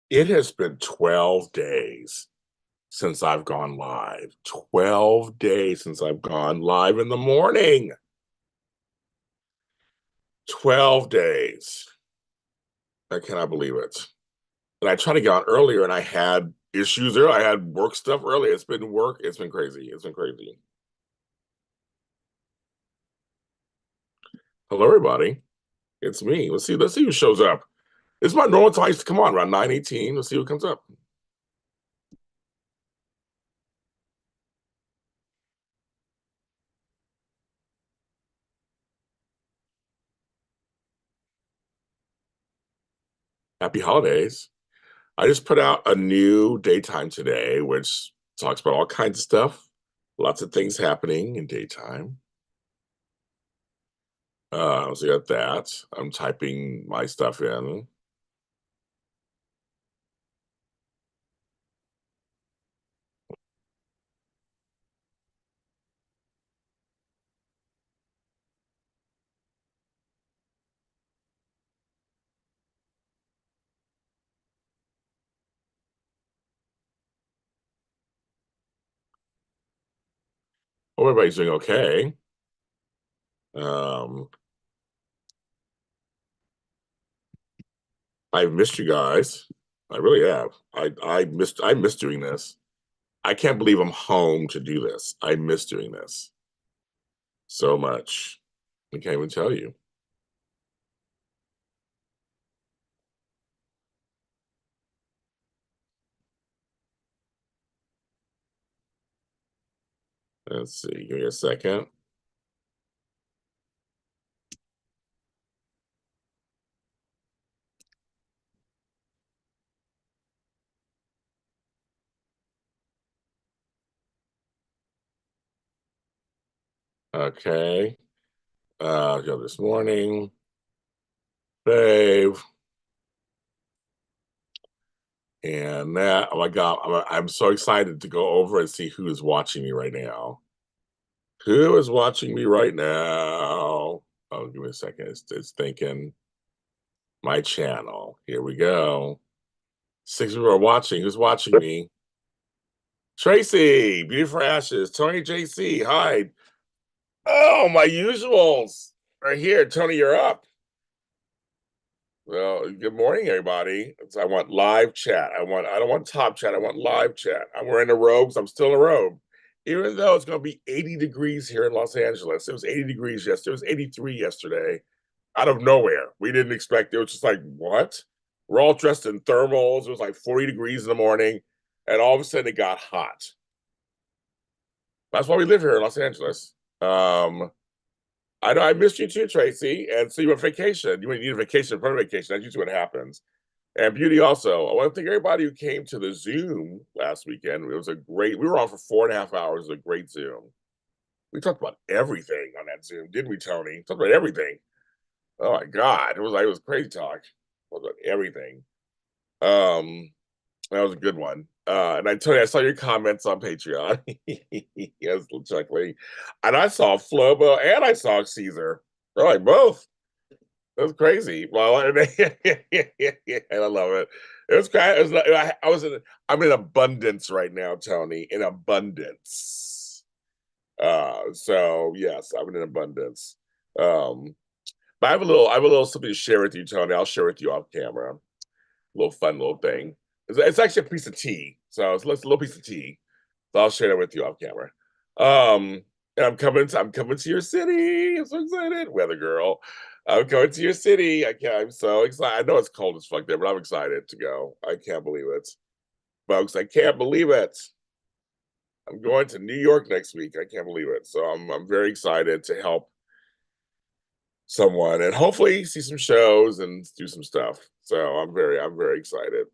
It has been 12 days since I've gone live. 12 days since I've gone live in the morning. 12 days. I cannot believe it. And I tried to get on earlier and I had issues earlier. I had work stuff earlier. It's been work. It's been crazy. It's been crazy. Hello, everybody. It's me. Let's see who shows up. It's my normal time to come on around 9:18. Let's see who comes up. Happy holidays. I just put out a new daytime today, which talks about all kinds of stuff. Lots of things happening in daytime. So you got that. I'm typing my stuff in. Hope everybody's doing okay. Um, I've missed you guys. I really have. I missed doing this. I can't believe I'm home to do this. I miss doing this so much. I can't even tell you. Let's see. Give me a second. Okay. Go this morning. Dave. And that, oh my God, I'm so excited to go over and see who is watching me right now. Who is watching me right now? Oh, give me a second. It's thinking my channel. Here we go. 6 people are watching. Who's watching me? Tracy, Beautiful Ashes, Tony JC. Hi. Oh, my usuals are here. Tony, you're up. Well, good morning, everybody. I want live chat. I don't want top chat. I want live chat. I'm wearing a robe, so I'm still in a robe. Even though it's gonna be 80 degrees here in Los Angeles. It was 80 degrees yesterday. It was 83 yesterday. Out of nowhere. We didn't expect it. It was just like, what? We're all dressed in thermals. It was like 40 degrees in the morning, and all of a sudden it got hot. That's why we live here in Los Angeles. I know I missed you too, Tracy. And so you went vacation. You need a vacation for a vacation. That's usually what happens. And Beauty also. I want to thank everybody who came to the Zoom last weekend. It was we were on for 4.5 hours. It was a great Zoom. We talked about everything on that Zoom, didn't we, Tony? Talked about everything. Oh my God. It was crazy talk. Talked about everything. Um, that was a good one. And I tell you, I saw your comments on Patreon. Yes, Chuck Lee. And I saw Flobo and I saw Caesar. They're like both. It was crazy. Well, and I love it. It was kind of, I'm in abundance right now, Tony. In abundance. So yes, I'm in abundance. But I have a little something to share with you, Tony. I'll share with you off camera. A little fun little thing. It's actually a piece of tea. So it's a little piece of tea. So I'll share it with you off camera. And I'm coming to your city. I'm so excited. Weather girl. I'm coming to your city. I'm so excited. I know it's cold as fuck there, but I'm excited to go. I can't believe it. Folks, I can't believe it. I'm going to New York next week. I can't believe it. So I'm very excited to help someone and hopefully see some shows and do some stuff. So I'm very excited.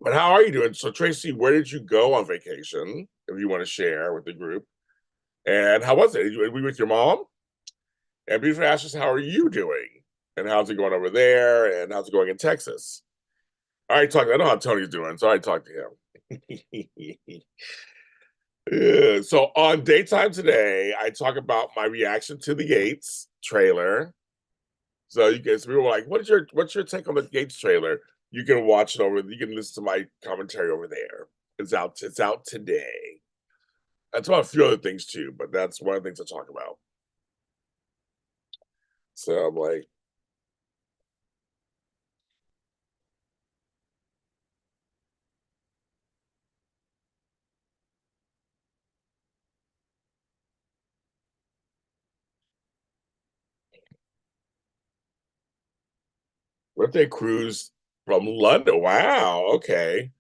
But how are you doing? So Tracy, where did you go on vacation? If you want to share with the group. And how was it? Were you with your mom? And Beautiful Ashes, how are you doing? And how's it going over there? And how's it going in Texas? I already talked. I know how Tony's doing, so I already talked to him. So on daytime today, I talk about my reaction to the Gates trailer. So you guys, we were like, what's your take on the Gates trailer? You can watch it over. You can listen to my commentary over there. It's out. It's out today. That's about a few other things too, but that's one of the things I talk about. So I'm like, birthday cruise from London. Wow. Okay.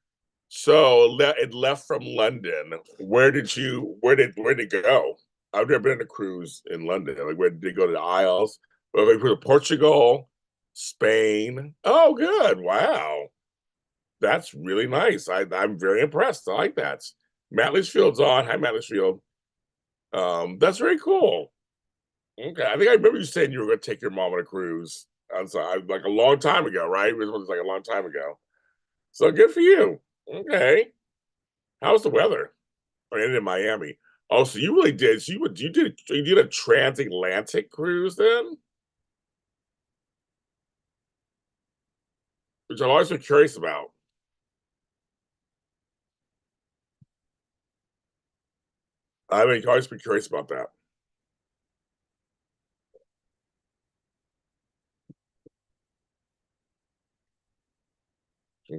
So it left from London. Where did it go? I've never been on a cruise in London. Like, where did it go, to the Isles? Well, like, to Portugal, Spain. Oh, good. Wow. That's really nice. I'm very impressed. I like that. Matt Litchfield's on. Hi, Matt Litchfield. That's very cool. Okay. I think I remember you saying you were going to take your mom on a cruise. Like a long time ago, right? It was like a long time ago. So good for you. Okay. How's the weather? Or in Miami. Oh, so you really did. So you did a transatlantic cruise then? Which I've always been curious about. I've always been curious about that.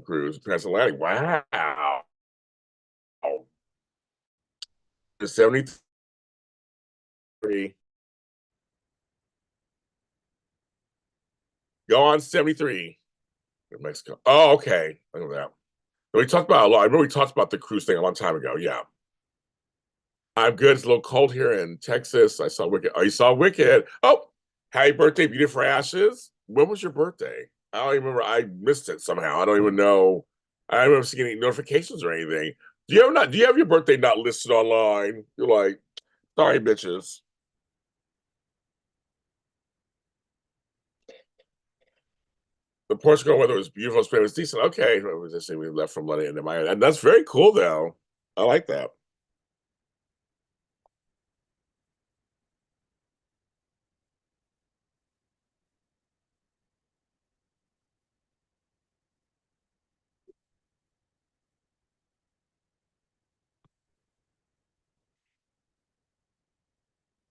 Cruise, transatlantic. Wow. 73. Go on 73 in Mexico. Oh, okay. Look at that. We talked about a lot. I remember we talked about the cruise thing a long time ago. Yeah. I'm good. It's a little cold here in Texas. I saw Wicked. Oh, you saw Wicked. Oh, happy birthday, Beautiful Ashes. When was your birthday? I don't even remember. I missed it somehow. I don't even know. I don't remember seeing any notifications or anything. Do you have your birthday not listed online? You're like, sorry, bitches. The Portugal weather was beautiful. Spain was decent. Okay, it was just we left from London into Miami, and that's very cool, though. I like that.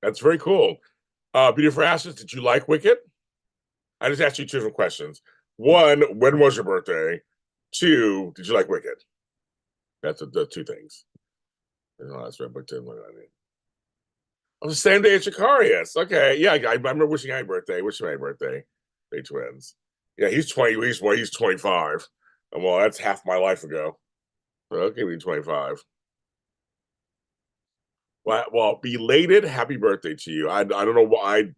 That's very cool. Beautiful Ashes. Did you like Wicked? I just asked you two different questions. One, when was your birthday? Two, did you like Wicked? That's the two things. Oh, that's right. But what I mean. On the same day as Shakarius. Okay. Yeah, I remember wishing happy birthday. Wishing happy birthday. They twins. Yeah, he's 20. He's 25. Well, that's half my life ago. So okay, be 25. Well, belated happy birthday to you. I don't know why I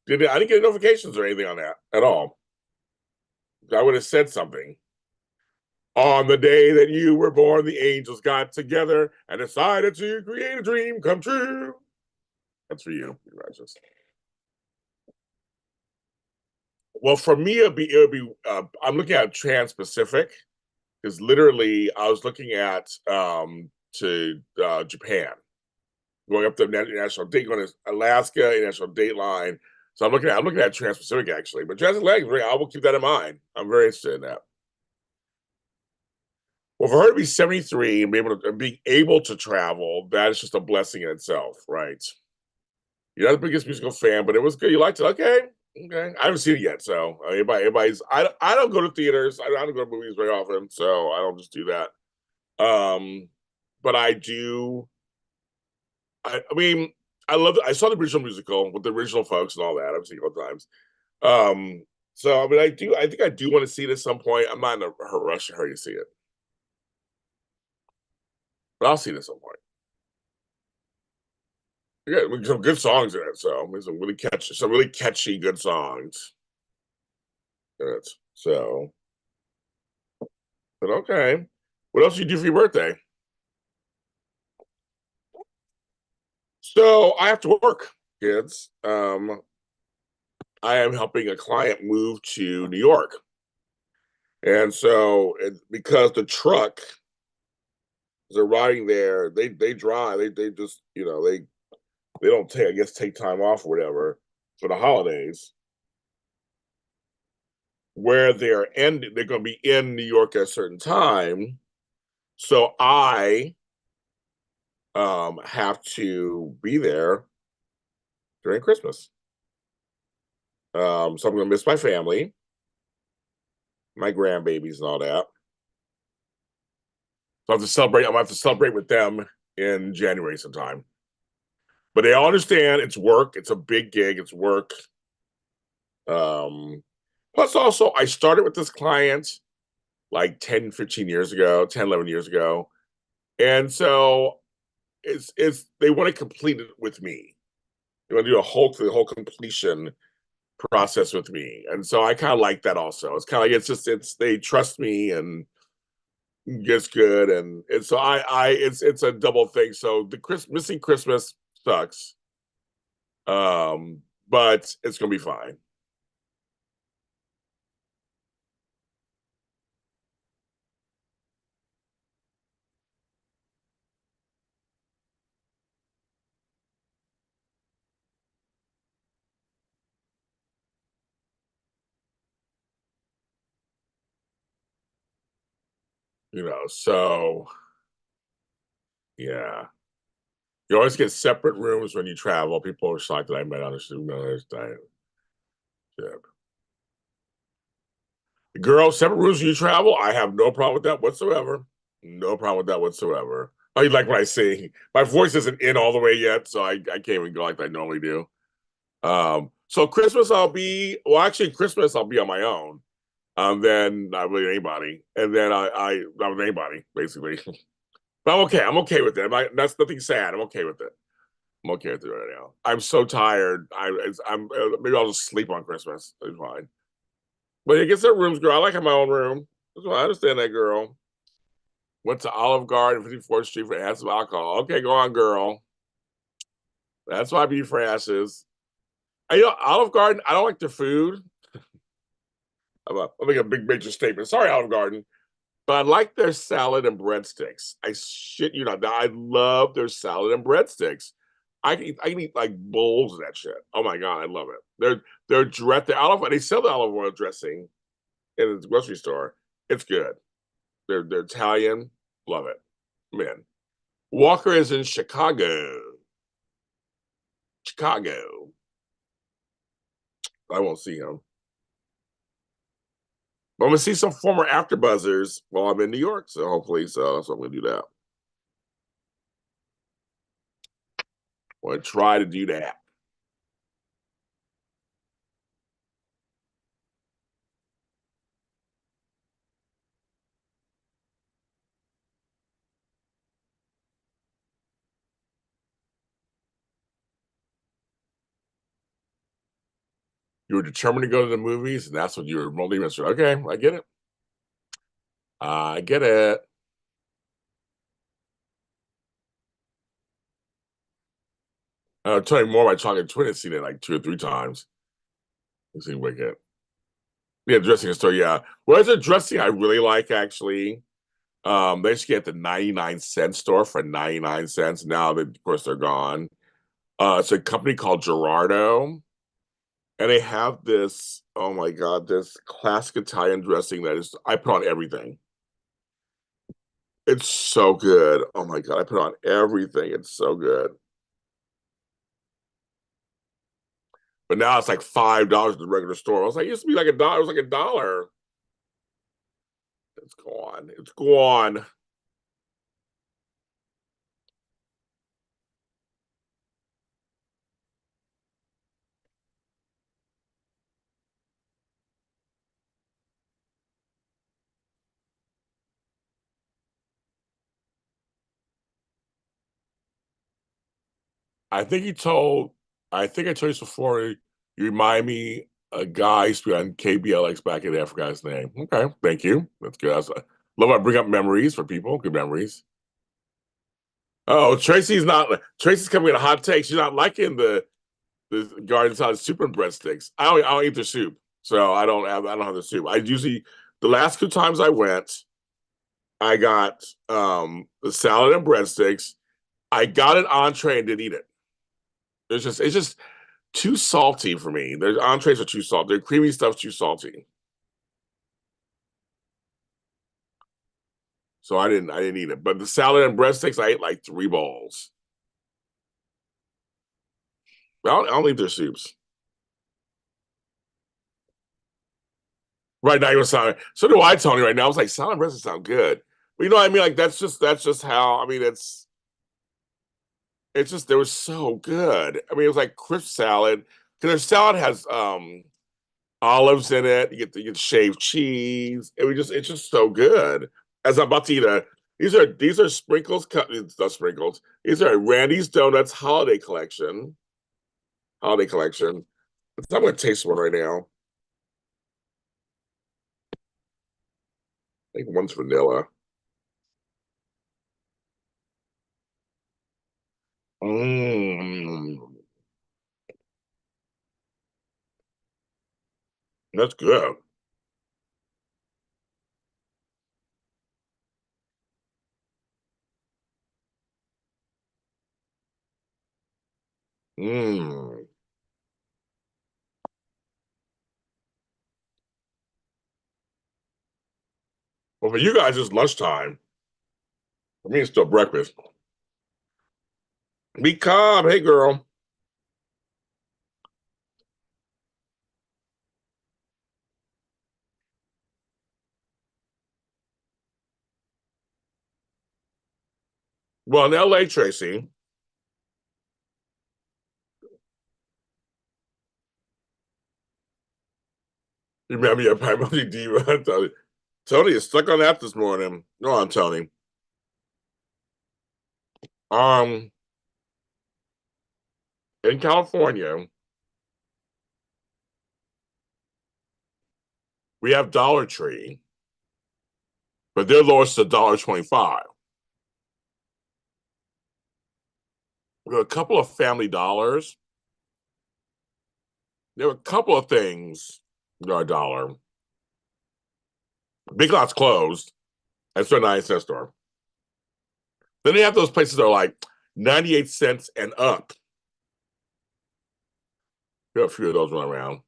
didn't get notifications or anything on that at all. I would have said something. On the day that you were born, the angels got together and decided to create a dream come true. That's for you. Congratulations. Well, for me, it would be. I'm looking at Trans-Pacific because literally, I was looking at to Japan, going up the national date, going to Alaska, international date line. So I'm looking at Trans-Pacific actually, but Transatlantic, I will keep that in mind. I'm very interested in that. Well, for her to be 73 and be able to travel, that is just a blessing in itself, right? You're not the biggest musical fan, but it was good. You liked it, okay? Okay, I haven't seen it yet, so everybody's. I don't go to theaters. I don't go to movies very often, so I don't just do that. But I do. I mean, I love. I saw the original musical with the original folks and all that. I've seen it a couple times. Um, so I mean, I do. I think I do want to see it at some point. I'm not in a rush to hurry to see it, but I'll see it at some point. Yeah, some good songs in it. So I mean, some really catchy, good songs in it. So, but okay. What else did you do for your birthday? So I have to work, kids. I am helping a client move to New York, and so because the truck is arriving there, they drive. They just they don't take time off or whatever for the holidays. where they're going to be in New York at a certain time. So I have to be there during Christmas. So I'm going to miss my family, my grandbabies, and all that. So I have to celebrate. I'm going to have to celebrate with them in January sometime. But they all understand it's work. It's a big gig. It's work. Um, Plus, also, I started with this client like 10, 15 years ago, 10, 11 years ago. And so it's they want to complete it with me. They want to do the whole completion process with me. And so I kind of like that also. It's kind of like it's they trust me and gets good and so I it's a double thing. So the missing Christmas sucks. But it's gonna be fine. So yeah. You always get separate rooms when you travel. People are shocked that I met on a diet. Girl, separate rooms when you travel, I have no problem with that whatsoever. No problem with that whatsoever. I like what I say. My voice isn't in all the way yet, so I can't even go like I normally do. So Christmas actually Christmas I'll be on my own. Then not really anybody. And then I not with anybody, basically. But I'm okay. I'm okay with it. That's nothing sad. I'm okay with it. I'm okay with it right now. I'm so tired. I'm maybe I'll just sleep on Christmas. It's fine. But it gets their rooms, girl. I like my own room. That's why I understand that, girl. Went to Olive Garden, 54th Street for had some alcohol. Okay, go on, girl. That's why I beat for asses. Olive Garden, I don't like their food. I'll make a big major statement. Sorry, Olive Garden. But I like their salad and breadsticks. I shit you not. I love their salad and breadsticks. I can eat like bowls of that shit. Oh my god, I love it. They sell the olive oil dressing in the grocery store. It's good. They're Italian. Love it. Man. Walker is in Chicago. Chicago. I won't see him. But I'm gonna see some former AfterBuzzers while I'm in New York. So hopefully, so I'm gonna do that. I'm gonna try to do that. You were determined to go to the movies, and that's what you were rolling with. Okay, I get it. I get it. I'll tell you more about Chocolate Twin. I've seen it like 2 or 3 times. I've seen Wicked. Yeah, dressing store. Yeah. Well, there's a dressing I really like actually. They used to get the 99-cent store for 99 cents. Now that of course they're gone. It's a company called Gerardo, and they have this. Oh my god, this classic Italian dressing that is I put on everything. It's so good. Oh my god, I put on everything. It's so good. But now it's like $5 at the regular store. I was like, it used to be like $1. It was like $1. It's gone. It's gone. I think he told. I think I told you before. You remind me a guy used to be on KBLX back in there. I forgot his name. Okay, thank you. That's good. Love I bring up memories for people. Good memories. Oh, Tracy's coming with a hot take. She's not liking the garden salad soup and breadsticks. I don't eat the soup, so I don't have the soup. I usually the last 2 times I went, I got the salad and breadsticks. I got an entree and didn't eat it. It's just too salty for me. Their entrees are too salty. Their creamy stuff's too salty. So I didn't eat it. But the salad and breadsticks, I ate like 3 bowls. I don't eat their soups. Right now, you're salad. So do I, Tony. Right now, I was like, salad and breadsticks sound good. But you know what I mean? Like that's just how. I mean, it's just they were so good. I mean, it was like crisp salad because their salad has olives in it. You get shaved cheese. It's just so good. As I'm about to eat these are sprinkles cut not sprinkles. These are Randy's Donuts holiday collection. I'm gonna taste one right now. I think one's vanilla. Mmm, that's good. Mmm. Well, for you guys, it's lunchtime. For me, it's still breakfast. Be calm, hey girl. Well, in LA, Tracy, you remember your primary diva? Tony is stuck on that this morning. No, I'm Tony. Um, in California, we have Dollar Tree, but their lowest is $1.25. We have a couple of Family Dollars. There were a couple of things that are a dollar. Big Lots closed. That's their 9-cent store. Then they have those places that are like 98 cents and up. There are a few of those running around.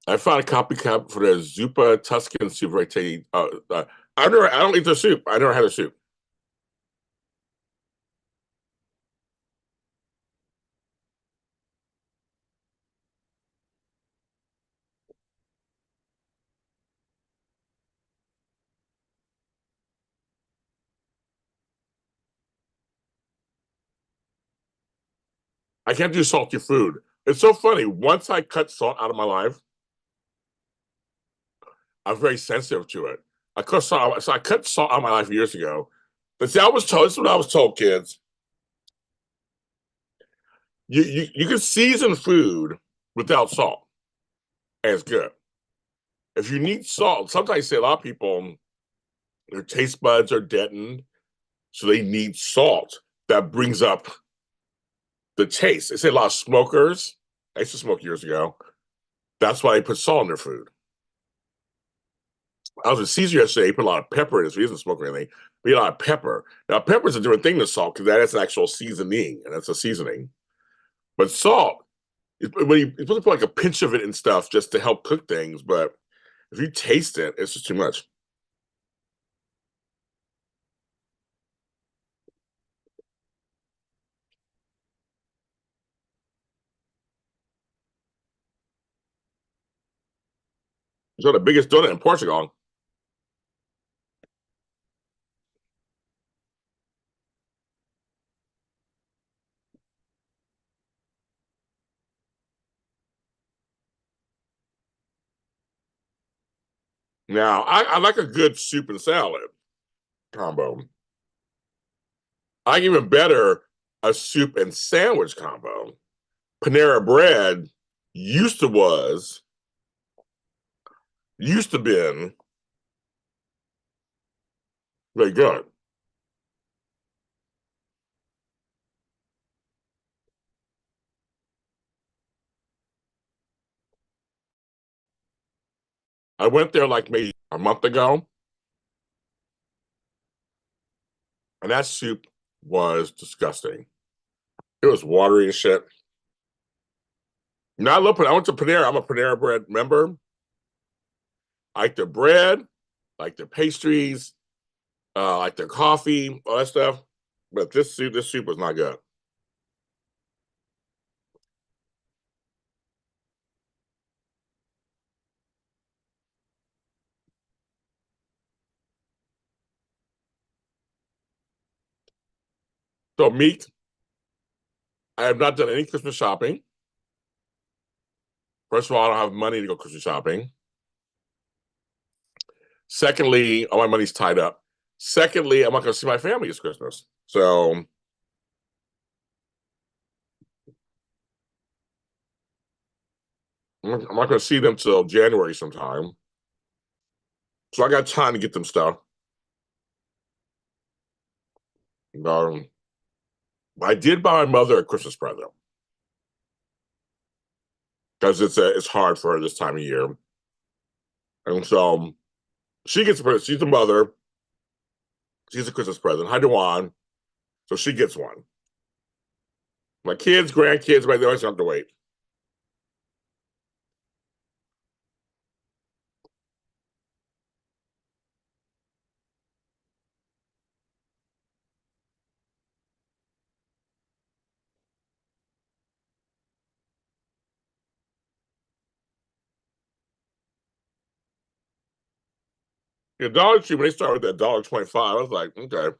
I found a copycat for the Zupa Tuscan soup. Right, I don't eat their soup. I never had a soup. I can't do salty food. It's so funny. Once I cut salt out of my life, I'm very sensitive to it. So I cut salt out of my life years ago. But see, I was told this is what I was told, kids. You can season food without salt, and it's good. If you need salt, sometimes I say a lot of people their taste buds are deadened, so they need salt. That brings up the taste. They say a lot of smokers. I used to smoke years ago. That's why they put salt in their food. I was with Caesar yesterday. He put a lot of pepper in it, so he doesn't smoke or anything. But he had a lot of pepper. Now, pepper is a different thing than salt because that is an actual seasoning, and that's a seasoning. But salt, you're supposed to put like a pinch of it and stuff just to help cook things. But if you taste it, it's just too much. So the biggest donut in Portugal. Now, I like a good soup and salad combo. I even better a soup and sandwich combo. Panera Bread used to was used to been very good. I went there like maybe a month ago, and that soup was disgusting. It was watery and shit. Now I went to Panera. I'm a Panera Bread member. I like the bread, like the pastries. like their coffee, all that stuff. But this soup was not good. So meat, I have not done any Christmas shopping. First of all, I don't have money to go Christmas shopping. Secondly, all my money's tied up. Secondly, I'm not going to see my family this Christmas. So I'm not going to see them till January sometime. So I got time to get them stuff. Um, I did buy my mother a Christmas present because it's hard for her this time of year, and so she gets a present. She's the mother. She's a Christmas present. Hi, Dewan. So she gets one. My kids, grandkids, right? They always have to wait. The Dollar Tree, when they started with that $1.25, I was like, okay,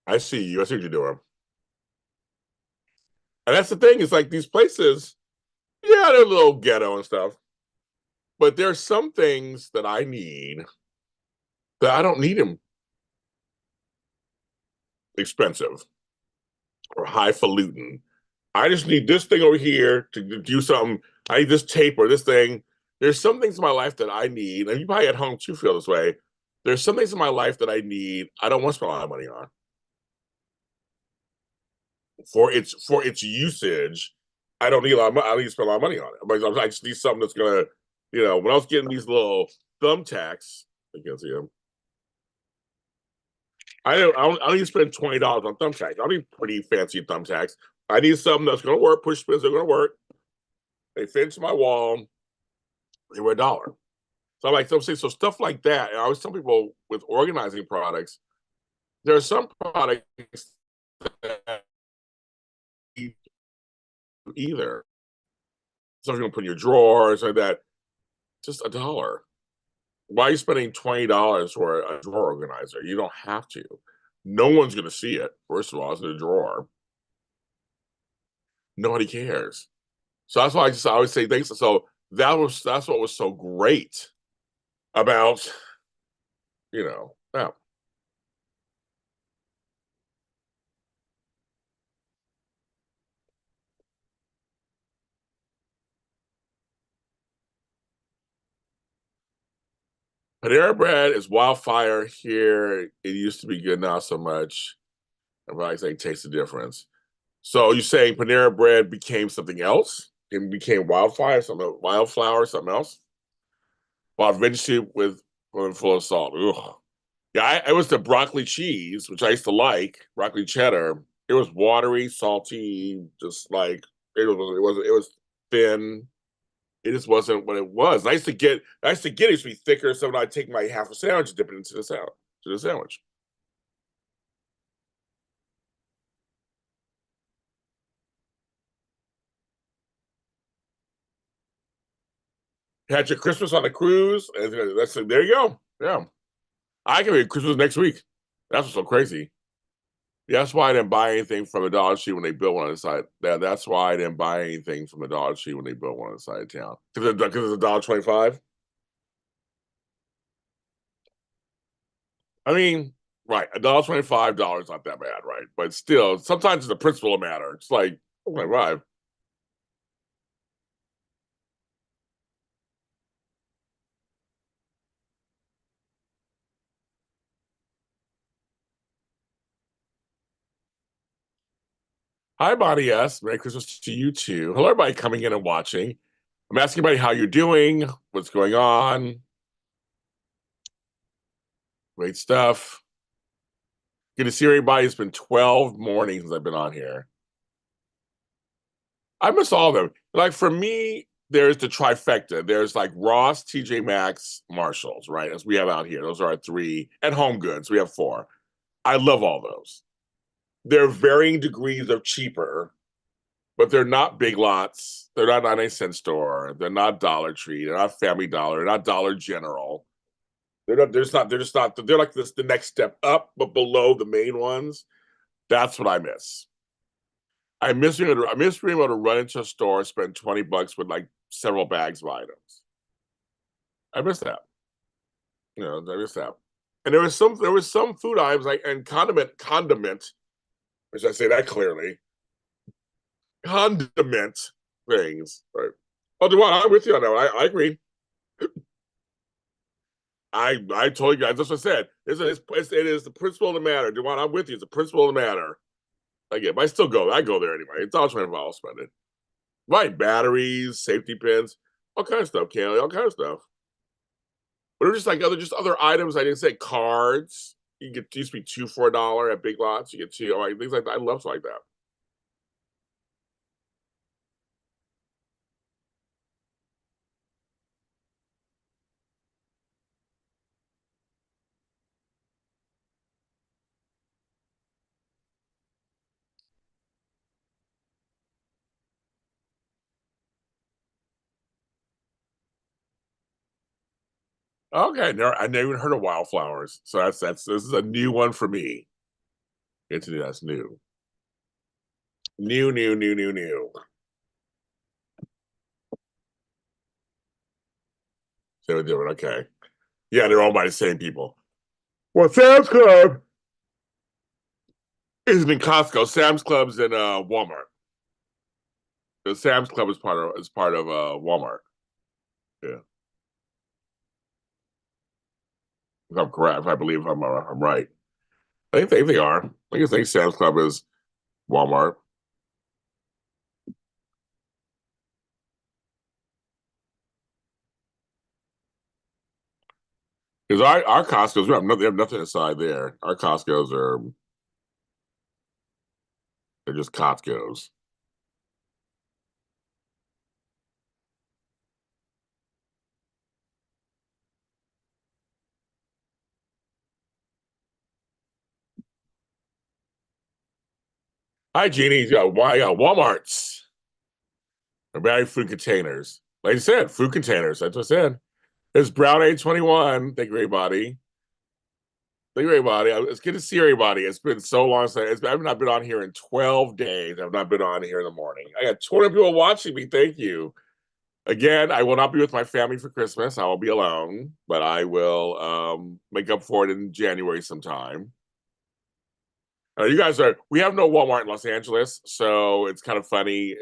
I see you. I see what you're doing. And that's the thing. Is like these places, yeah, they're a little ghetto and stuff, but there's some things that I need that I don't need them expensive or highfalutin. I just need this thing over here to do something. I need this tape or this thing. There's some things in my life that I need, and you probably at home too feel this way. There's some things in my life that I need. I don't want to spend a lot of money on for its usage. I don't need a lot. I need to spend a lot of money on it. I just need something that's gonna, when I was getting these little thumbtacks, I can see them. I don't need to spend $20 on thumbtacks. I need pretty fancy thumbtacks. I need something that's gonna work. Push pins are gonna work. They fit into my wall. They were $1. So I'm like, so stuff like that. And I always tell people with organizing products, there are some products that either. So you're gonna put in your drawers like that. Just $1. Why are you spending $20 for a drawer organizer? You don't have to. No one's gonna see it. First of all, it's in a drawer. Nobody cares. So that's why I always say thanks. So that's what was so great about yeah. Panera Bread is wildfire here. It used to be good, not so much. I'm probably saying taste the difference. So you saying Panera Bread became something else? It became wildflower, something else? Wild veggie soup with full of salt. Ugh. Yeah, it was the broccoli cheese, which I used to like, broccoli cheddar. It was watery, salty, just like it was thin. It just wasn't what it was. I used to get it used to be thicker, so I'd take my half a sandwich and dip it into the sandwich. Had your Christmas on a cruise, and there you go. Yeah. I can be Christmas next week. That's what's so crazy. Yeah, that's why I didn't buy anything from the Dollar Tree when they built one on the side. That's why I didn't buy anything from the Dollar Tree when they built one on the side of town. Because it's $1.25. I mean, right, $1.25 not that bad, right? But still, sometimes it's the principle of matter. It's like, oh my god. Hi, Bonnie S. Merry Christmas to you too. Hello, everybody coming in and watching. I'm asking everybody how you're doing, what's going on. Great stuff. Good to see everybody. It's been 12 mornings since I've been on here. I miss all of them. Like for me, there's the trifecta. There's like Ross, TJ Maxx, Marshalls, right? As we have out here. Those are our three. And Home Goods. We have four. I love all those. They're varying degrees of cheaper, but they're not Big Lots. They're not 99-cent store. They're not Dollar Tree. They're not Family Dollar. They're not Dollar General. They're not. They're just not. They're just not. They're like this. The next step up, but below the main ones. That's what I miss. I miss being able to run into a store, spend $20 with like several bags of items. I miss that. You know, I miss that. And there was some food items like and condiment, which I say that clearly. Condiment things. Right. Oh, Dewan, I'm with you on that one. I agree. I told you guys, that's what I said. It is the principle of the matter. Dewan, I'm with you. It's the principle of the matter. I get, but I still go. I go there anyway. It's all trying to spend it. Right, batteries, safety pins, all kinds of stuff, Kelly, all kinds of stuff. But it was just like other items. I didn't say cards. You get used to be two for $1 at Big Lots. You get two, like things like that. I love stuff like that. Okay, I never even heard of wildflowers. So that's this is a new one for me. That's new. New. So we're doing okay. Yeah, they're owned by the same people. Well, Sam's Club isn't in Costco. Sam's Club's in Walmart. The Sam's Club is part of Walmart. Yeah, if I'm correct, if I believe I'm right. I think they are. I think Sam's Club is Walmart. Because our Costco's they have nothing inside there. Our Costco's are they're just Costco's. Hi, Jeannie. Yeah, why? Yeah, Walmart's. About food containers. Like I said, food containers. That's what I said. There's Brown A21. Thank you, everybody. Thank you, everybody. It's good to see everybody. It's been so long since I've not been on here in 12 days. I've not been on here in the morning. I got 20 people watching me. Thank you. Again, I will not be with my family for Christmas. I will be alone, but I will make up for it in January sometime. You guys are. We have no Walmart in Los Angeles, so it's kind of funny.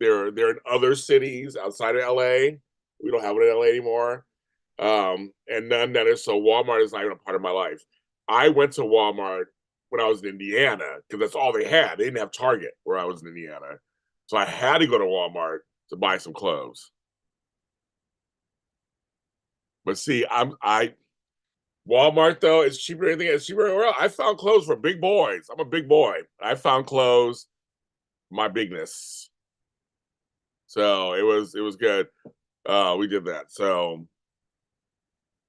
They're in other cities outside of LA. We don't have it in LA anymore, and none that is so. Walmart is not even a part of my life. I went to Walmart when I was in Indiana because that's all they had. They didn't have Target where I was in Indiana, so I had to go to Walmart to buy some clothes. But see, I Walmart though is cheaper than anything. It's cheaper everywhere else. I found clothes for big boys. I'm a big boy. I found clothes my bigness. So it was good. We did that. So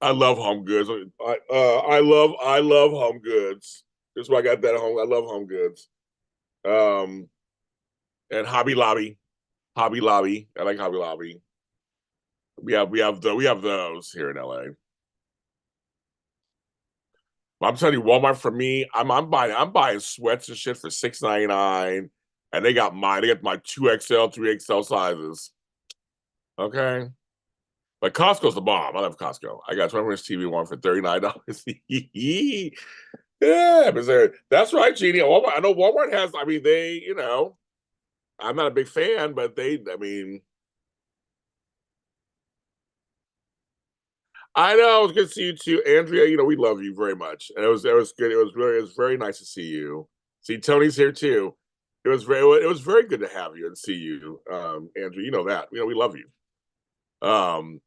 I love Home Goods. I love Home Goods. That's why I got that at home. I love Home Goods. Um and Hobby Lobby. Hobby Lobby. I like Hobby Lobby. We have those here in LA. I'm telling you, Walmart for me, I'm buying sweats and shit for $6.99, and they got mine. They got my 2XL, 3XL sizes. Okay, but Costco's the bomb. I love Costco. I got 20 inch TV one for $39. Yeah, but that's right, Jeannie. Walmart, I know Walmart has. I mean, I'm not a big fan, but I mean, I know. It was good to see you too, Andrea. We love you very much, and it was good. It was very nice to see you. See, Tony's here too. It was very good to have you and see you, Andrew. You know that. We love you. Um,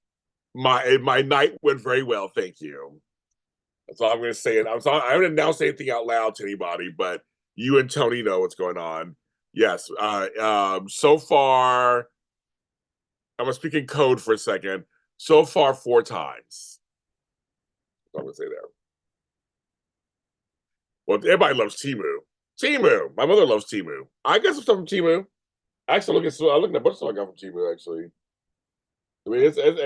my night went very well, thank you. That's all I'm going to say. I haven't announced anything out loud to anybody, but you and Tony know what's going on. Yes. So far, I'm gonna speak in code for a second. So far, 4 times. I'm gonna say that. Well, everybody loves Temu. Temu. My mother loves Temu. I got some stuff from Temu. Actually, I look at a bunch of stuff I got from Temu. Actually, I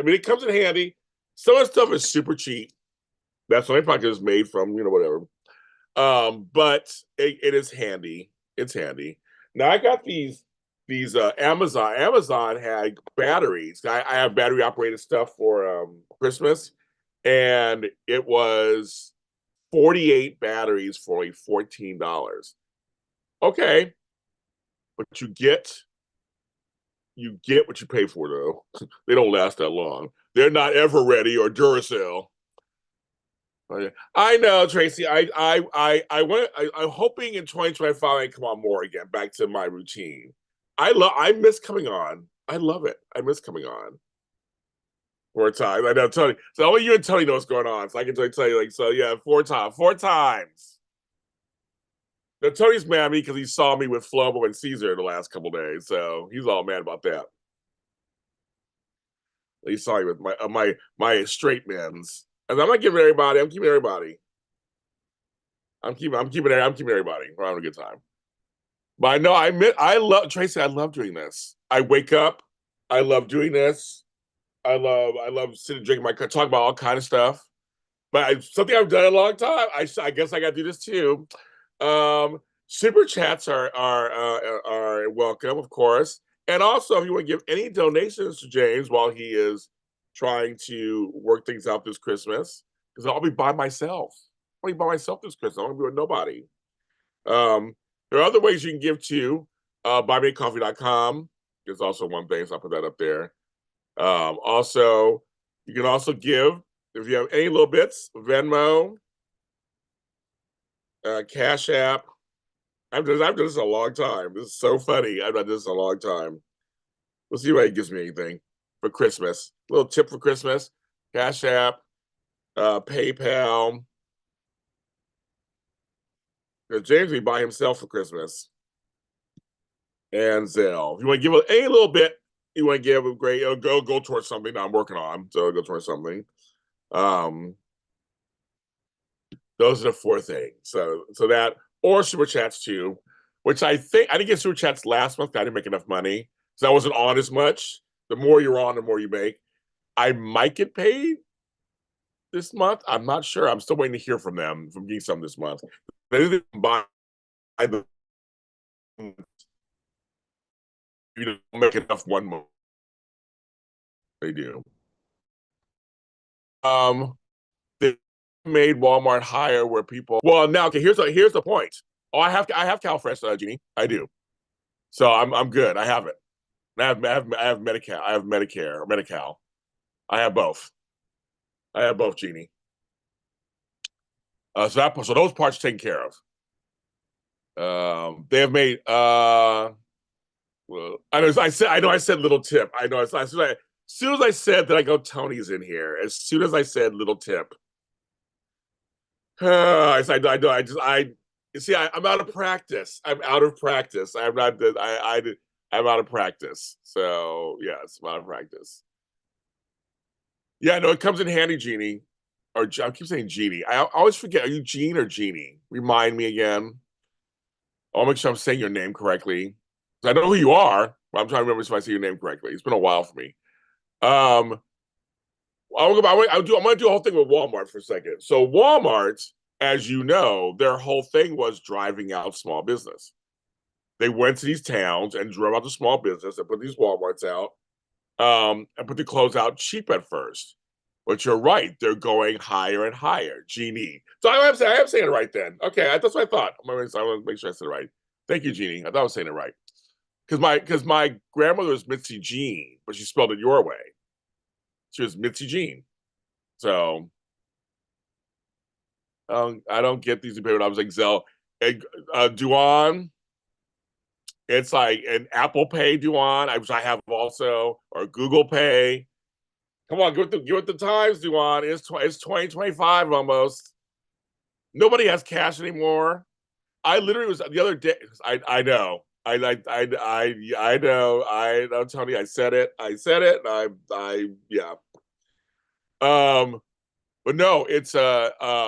mean, it comes in handy. Some of the stuff is super cheap. That's what my pocket is made from. Whatever. But it is handy. It's handy. Now I got these Amazon. Amazon had batteries. I have battery operated stuff for Christmas, and it was 48 batteries for only $14. Okay, but you get what you pay for though. They don't last that long. They're not ever ready or Duracell. I know, Tracy. I'm hoping in 2025 I come on more again, back to my routine. I miss coming on. I love it. I miss coming on for a time. I know Tony. So only you and Tony know what's going on. So I can tell you, like, so yeah, 4 times. Now Tony's mad at me because he saw me with Flobo and Caesar the last couple days, so he's all mad about that. He saw me with my straight men's. And I'm not giving everybody. I'm keeping everybody. I'm keeping everybody. We're having a good time. But I know I love Tracy. I love doing this. I wake up. I love doing this. I love sitting drinking my cup, talking about all kind of stuff. But something I've done in a long time. I guess I got to do this too. Super chats are welcome, of course. And also, if you want to give any donations to James while he is trying to work things out this Christmas, because I'll be by myself. I'll be by myself this Christmas. I'm gonna be with nobody. There are other ways you can give to buymeacoffee.com. There's also one thing, so I'll put that up there. Also, you can also give if you have any little bits, Venmo, Cash App. I've done this a long time. This is so funny. I've done this a long time. We'll see if he gives me anything for Christmas. A little tip for Christmas. Cash App, PayPal. James will be by himself for Christmas. And Zelle. If you want to give any little bit, you want to give a great, go towards something that I'm working on. So go towards something. Those are the 4 things. So that, or super chats too, which I didn't get super chats last month. I didn't make enough money. So I wasn't on as much. The more you're on, the more you make. I might get paid this month. I'm not sure. I'm still waiting to hear from them, from getting some this month. They didn't buy the, you don't make enough one month. They do. They made Walmart higher where people. Well, now okay. Here's the point. Oh, I have CalFresh, Jeannie. I do. So I'm good. I have it. I have Medicare. I have Medicare or Medi-Cal. I have both. I have both, Jeannie. So those parts taken care of. They have made. Well, I know. I said little tip. I know. As soon as I said that, I go Tony's in here. As soon as I said little tip, I see. I'm out of practice. I'm out of practice. I'm not. I'm out of practice. So yes, I'm out of practice. Yeah, no, it comes in handy, Jeannie. Or I keep saying Jeannie. I always forget. Are you Jean or Jeannie? Remind me again. I'll make sure I'm saying your name correctly. I know who you are, but I'm trying to remember if I say your name correctly. It's been a while for me. I'm gonna do a whole thing with Walmart for a second. So Walmart, as you know, their whole thing was driving out small business. They went to these towns and drove out the small business and put these Walmarts out, and put the clothes out cheap at first. But you're right, they're going higher and higher. Jeannie. So I am saying it right then. Okay, that's what I thought. I want to make sure I said it right. Thank you, Jeannie. I thought I was saying it right. Because my grandmother was Mitzi Jean, but she spelled it your way. She was Mitzi Jean. So I don't get these when I was like Zelle. Duan, it's like an Apple Pay Duan, which I have also, or Google Pay. Come on, get with the times, Duan. It's 2025 almost. Nobody has cash anymore. I literally was the other day. I know. I know, Tony. I said it. Yeah. Um, but no, it's Apple.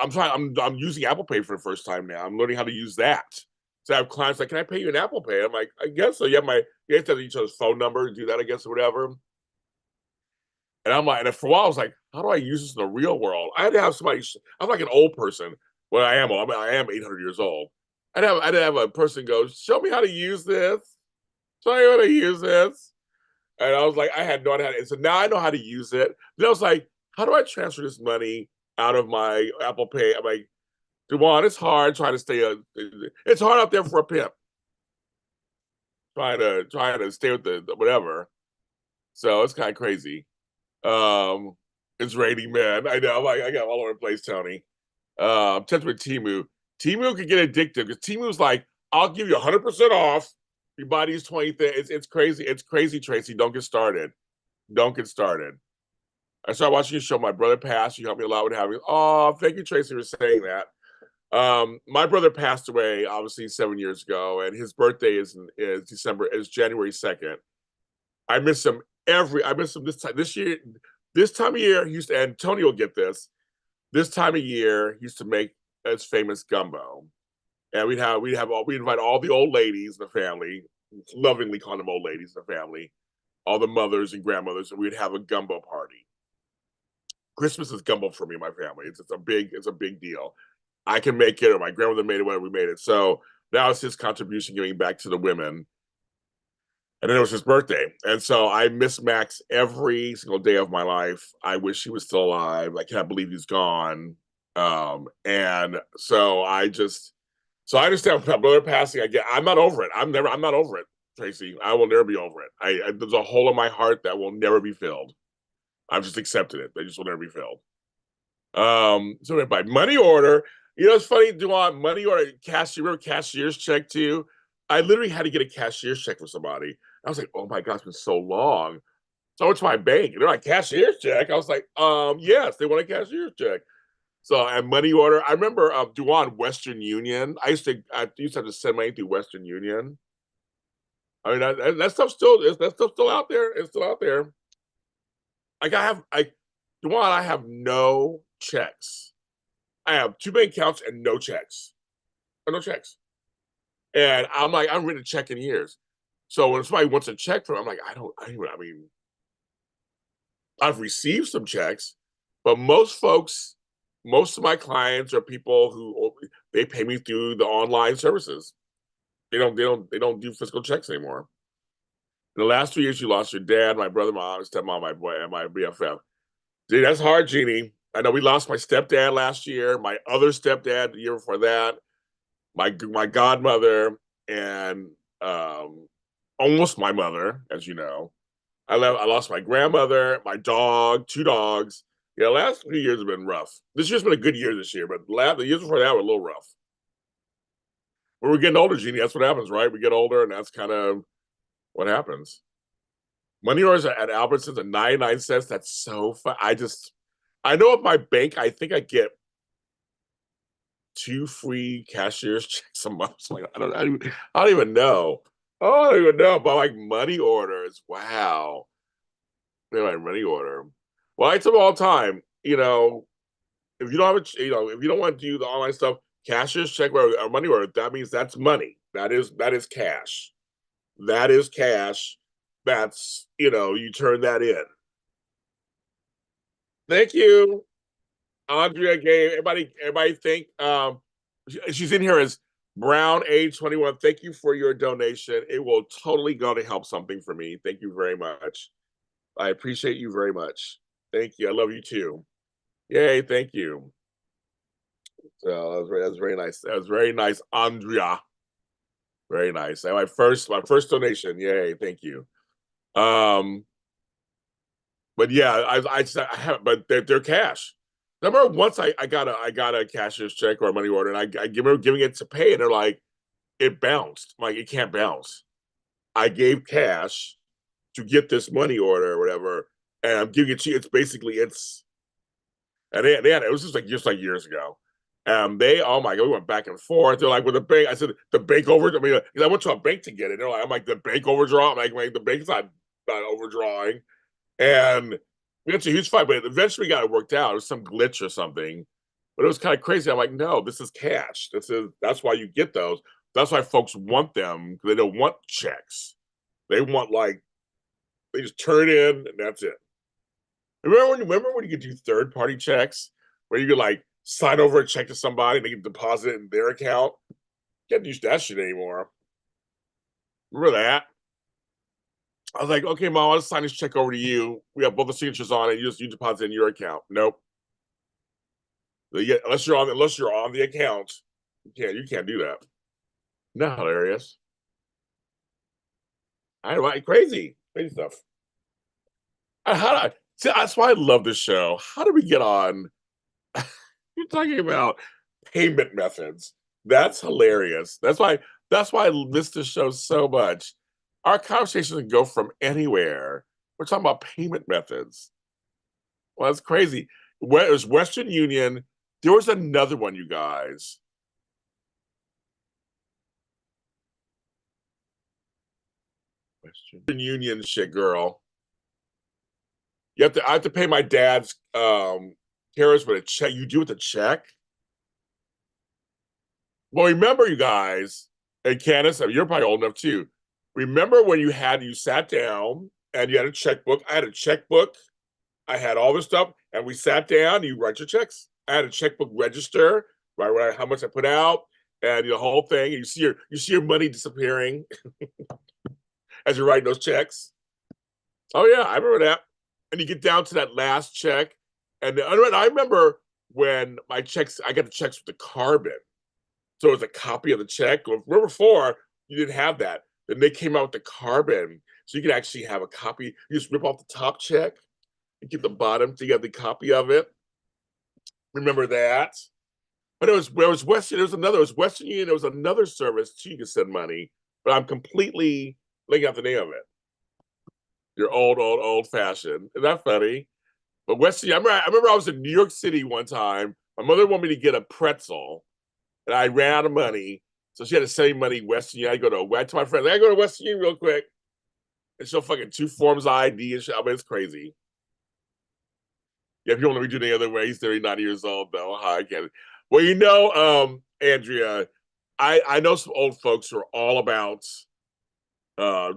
I'm using Apple Pay for the first time now. I'm learning how to use that. So I have clients like, can I pay you in Apple Pay? I'm like, I guess so. You have to have each other's phone number to do that, I guess, or whatever. And I'm like, and for a while I was like, how do I use this in the real world? I had to have somebody. I'm like an old person. Well, I am. I am 800 years old. I'd have a person go, show me how to use this. Show me how to use this. And I was like, I had no idea. And so now I know how to use it. Then I was like, how do I transfer this money out of my Apple Pay? I'm like, Duane, it's hard trying to stay. It's hard out there for a pimp trying to stay with the whatever. So it's kind of crazy. Um, it's raining, man. I know. I got all over the place, Tony. I'm tempted with Timu. Timu could get addictive because Timu's like, I'll give you 100% off. Your body's 20 things. It's crazy. It's crazy, Tracy. Don't get started. Don't get started. I started watching your show. My brother passed. You helped me a lot with having. Oh, thank you, Tracy, for saying that. My brother passed away obviously 7 years ago, and his birthday is January 2nd. I miss him I miss him this year. This time of year, he used to, and Tony will get this. This time of year, he used to make his famous gumbo. And we'd invite all the old ladies in the family, lovingly call them old ladies in the family, all the mothers and grandmothers, and we'd have a gumbo party. Christmas is gumbo for me and my family. It's a big deal. I can make it, or my grandmother made it, whatever we made it. So that was his contribution giving back to the women. And then it was his birthday. And so I miss Max every single day of my life. I wish he was still alive. I can't believe he's gone. And so I understand my brother passing. I'm not over it. I'm not over it, Tracy. I will never be over it. There's a hole in my heart that will never be filled. I've just accepted it. They just will never be filled. So by money order, it's funny, Duane, money order, remember cashier's check too? I literally had to get a cashier's check for somebody. I was like, oh my gosh, it's been so long. So I went to my bank and they're like, cashier's check. I was like, yes, they want a cashier's check. So and money order. I remember Duane, Western Union. I used to have to send money through Western Union. I mean that stuff's still out there. It's still out there. Like Duane, I have no checks. I have two bank accounts and no checks. No checks. And I'm like, I haven't written a check in years. So when somebody wants a check from, I'm like, I mean, I've received some checks, but most of my clients are people who they pay me through the online services. They don't do physical checks anymore. In the last 2 years, you lost your dad, my brother, my stepmom, my boy, and my BFF. Dude, that's hard, Jeannie. I know we lost my stepdad last year, my other stepdad the year before that, my godmother, and almost my mother, as you know. I lost my grandmother, my dog, two dogs. Yeah, the last 3 years have been rough. This year's been a good year this year, but the years before that were a little rough. But we're getting older, Jeannie. That's what happens, right? We get older, and that's kind of what happens. Money orders at Albertsons at 99 cents. That's so fun. I know at my bank, I think I get 2 free cashier's checks a month. Like I don't even know. Oh, I don't even know. But like money orders, wow. My money order. Well, I tell them all the time, if you don't have if you don't want to do the online stuff, cashier's check or money order, that means that's money. That is cash. That is cash. That's you turn that in. Thank you. Andrea gave everybody think she's in here as Brown age 21. Thank you for your donation. It will totally go to help something for me. Thank you very much. I appreciate you very much. Thank you. I love you too. Yay, thank you. So that was very nice. That was very nice, Andrea. Very nice. And my first donation. Yay, thank you. But yeah, I have, but they're cash. I remember once I got a cashier's check or a money order, and I remember giving it to pay, and they're like, it bounced. I'm like, it can't bounce. I gave cash to get this money order or whatever, and I'm giving it to you. It's basically and it was just like years ago, They, oh my God, we went back and forth. They're like, with the bank, I said, the bank over, I mean, I went to a bank to get it. They're like, I'm like, the bank overdraw? I'm like, wait, the bank's not overdrawing. And we got to a huge fight, but eventually we got it worked out. It was some glitch or something, but it was kind of crazy. I'm like, no, this is cash. That's why you get those. That's why folks want them. They don't want checks. They want they just turn it in and that's it. Remember when you could do third party checks where you could sign over a check to somebody and they can deposit it in their account? Can't use that shit anymore. Remember that? I was like, okay, mom, I'll just sign this check over to you. We have both the signatures on it. You deposit in your account. Nope. Unless you're on the account, you can't do that. Not hilarious. I know, crazy stuff. See, that's why I love this show. How do we get on? You're talking about payment methods. That's hilarious. That's why I miss this show so much. Our conversations can go from anywhere. We're talking about payment methods. Well, that's crazy. It was Western Union. There was another one, you guys. Western Union shit, girl. I have to pay my dad's carriage with a check. You do with a check? Well, remember, you guys, and Candace, you're probably old enough too. Remember when you sat down and you had a checkbook? I had a checkbook. I had all this stuff, and we sat down. You write your checks. I had a checkbook register, right? How much I put out, and the whole thing. And you see your money disappearing as you're writing those checks. Oh yeah, I remember that. And you get down to that last check, and I remember when I got the checks with the carbon. So it was a copy of the check. Remember before, you didn't have that. Then they came out with the carbon. So you could actually have a copy. You just rip off the top check and get the bottom so you have the copy of it. Remember that? But it was Western. It was Western Union. There was another service too. You could send money, but I'm completely blanking out the name of it. You're old fashioned. Isn't that funny? But Western, I remember I was in New York City one time. My mother wanted me to get a pretzel, and I ran out of money. So she had to send me money Western Union. I told my friends, I go to Western Union real quick. And she'll fucking 2 forms of ID and shit. I mean, it's crazy. Yeah, if you want to do the other way, he's 39 years old, though. I get it. Well, Andrea, I know some old folks who are all about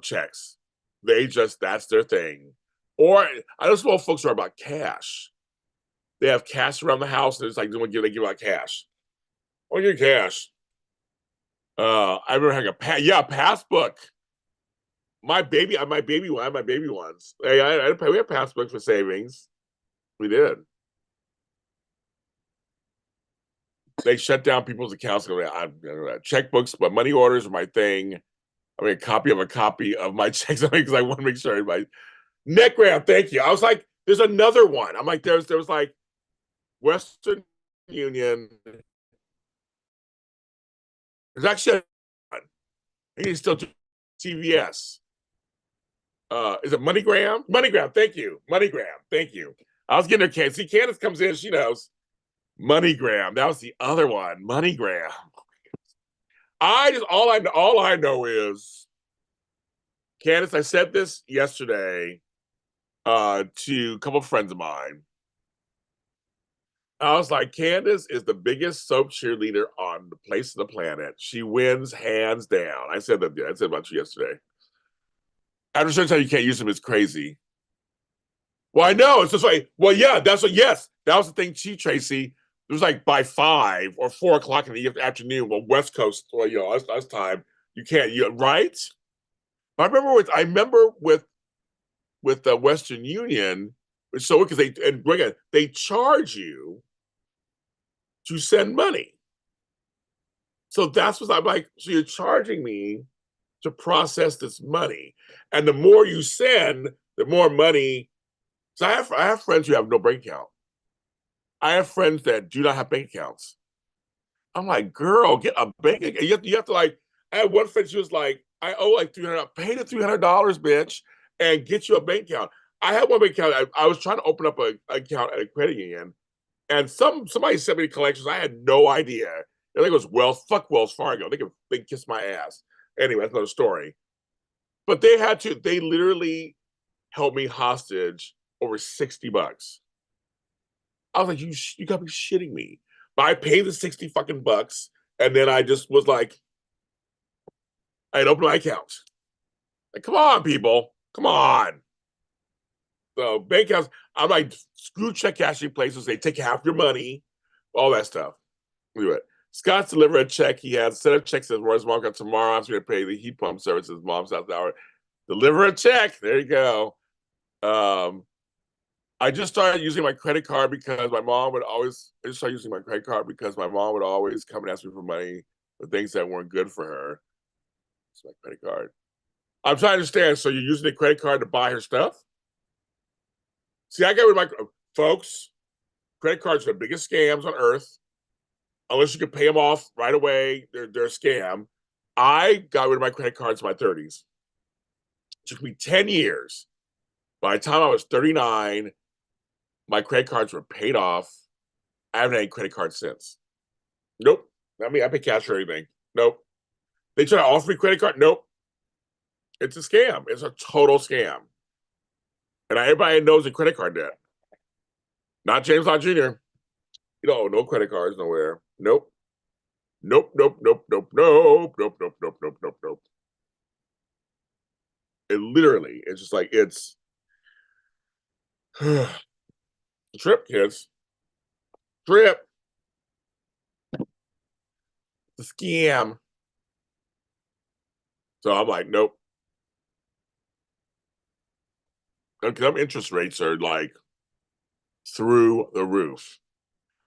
checks. That's their thing. Or I know some old folks who are about cash. They have cash around the house, and it's like they give out cash. Oh, you cash. I remember having a passbook. My baby ones. We had passbooks for savings. We did. They shut down people's accounts. Checkbooks, but money orders are my thing. I mean, a copy of my checks because I want to make sure everybody. Netgram, thank you. I was like, there's another one. I'm like, there was like Western Union. There's actually one. You can still do CVS. Is it MoneyGram? MoneyGram, thank you. MoneyGram, thank you. I was getting her Candace. See, Candace comes in, she knows. MoneyGram. That was the other one. MoneyGram. All I know is, Candace, I said this yesterday to a couple of friends of mine. I was like, Candace is the biggest soap cheerleader on the place of the planet. She wins hands down. I said about you yesterday. After a certain time, you can't use them. It's crazy. Well, I know. It's just like, well, yeah, that was the thing, Chief Tracy. It was like by 5 or 4 o'clock in the afternoon, well, West Coast, well, us time, you can't, right? I remember with the Western Union, so because they charge you to send money. So that's what I'm like. So you're charging me to process this money, and the more you send, the more money. So I have friends who have no bank account. I have friends that do not have bank accounts. I'm like, girl, get a bank account. You have to I had one friend, she was like, I owe like $300. Pay the $300, bitch, and get you a bank account. I had one bank account. I was trying to open up an account at a credit union, And somebody sent me collections. I had no idea. I think it was fuck Wells Fargo. They kiss my ass. Anyway, that's another story. But they literally held me hostage over $60. I was like, you gotta be shitting me. But I paid the 60 fucking bucks, and then I just was like, I had opened my account. Like, come on, people. Come on. So bank accounts, I'm like, screw check cashing places. They take half your money, all that stuff. Do it. Scott's delivered a check. He has a set of checks that Roy's mom got tomorrow. I'm going to pay the heat pump services mom's house hour. Deliver a check. There you go. I just started using my credit card because my mom would always. I just started using my credit card because my mom would always come and ask me for money for things that weren't good for her. It's my credit card. I'm trying to understand. So you're using the credit card to buy her stuff? See, I got rid of my folks. Credit cards are the biggest scams on earth. Unless you can pay them off right away, they're a scam. I got rid of my credit cards in my 30s. It took me 10 years. By the time I was 39, my credit cards were paid off. I haven't had any credit cards since. Nope. I mean, I pay cash for everything. Nope. They try to offer me credit card. Nope. It's a scam. It's a total scam. And everybody knows the credit card debt. Not James Lott Jr. No credit cards nowhere. Nope. Nope. It literally, it's just like, it's trip, kids. Trip. The scam. So I'm like, nope. Because interest rates are like through the roof.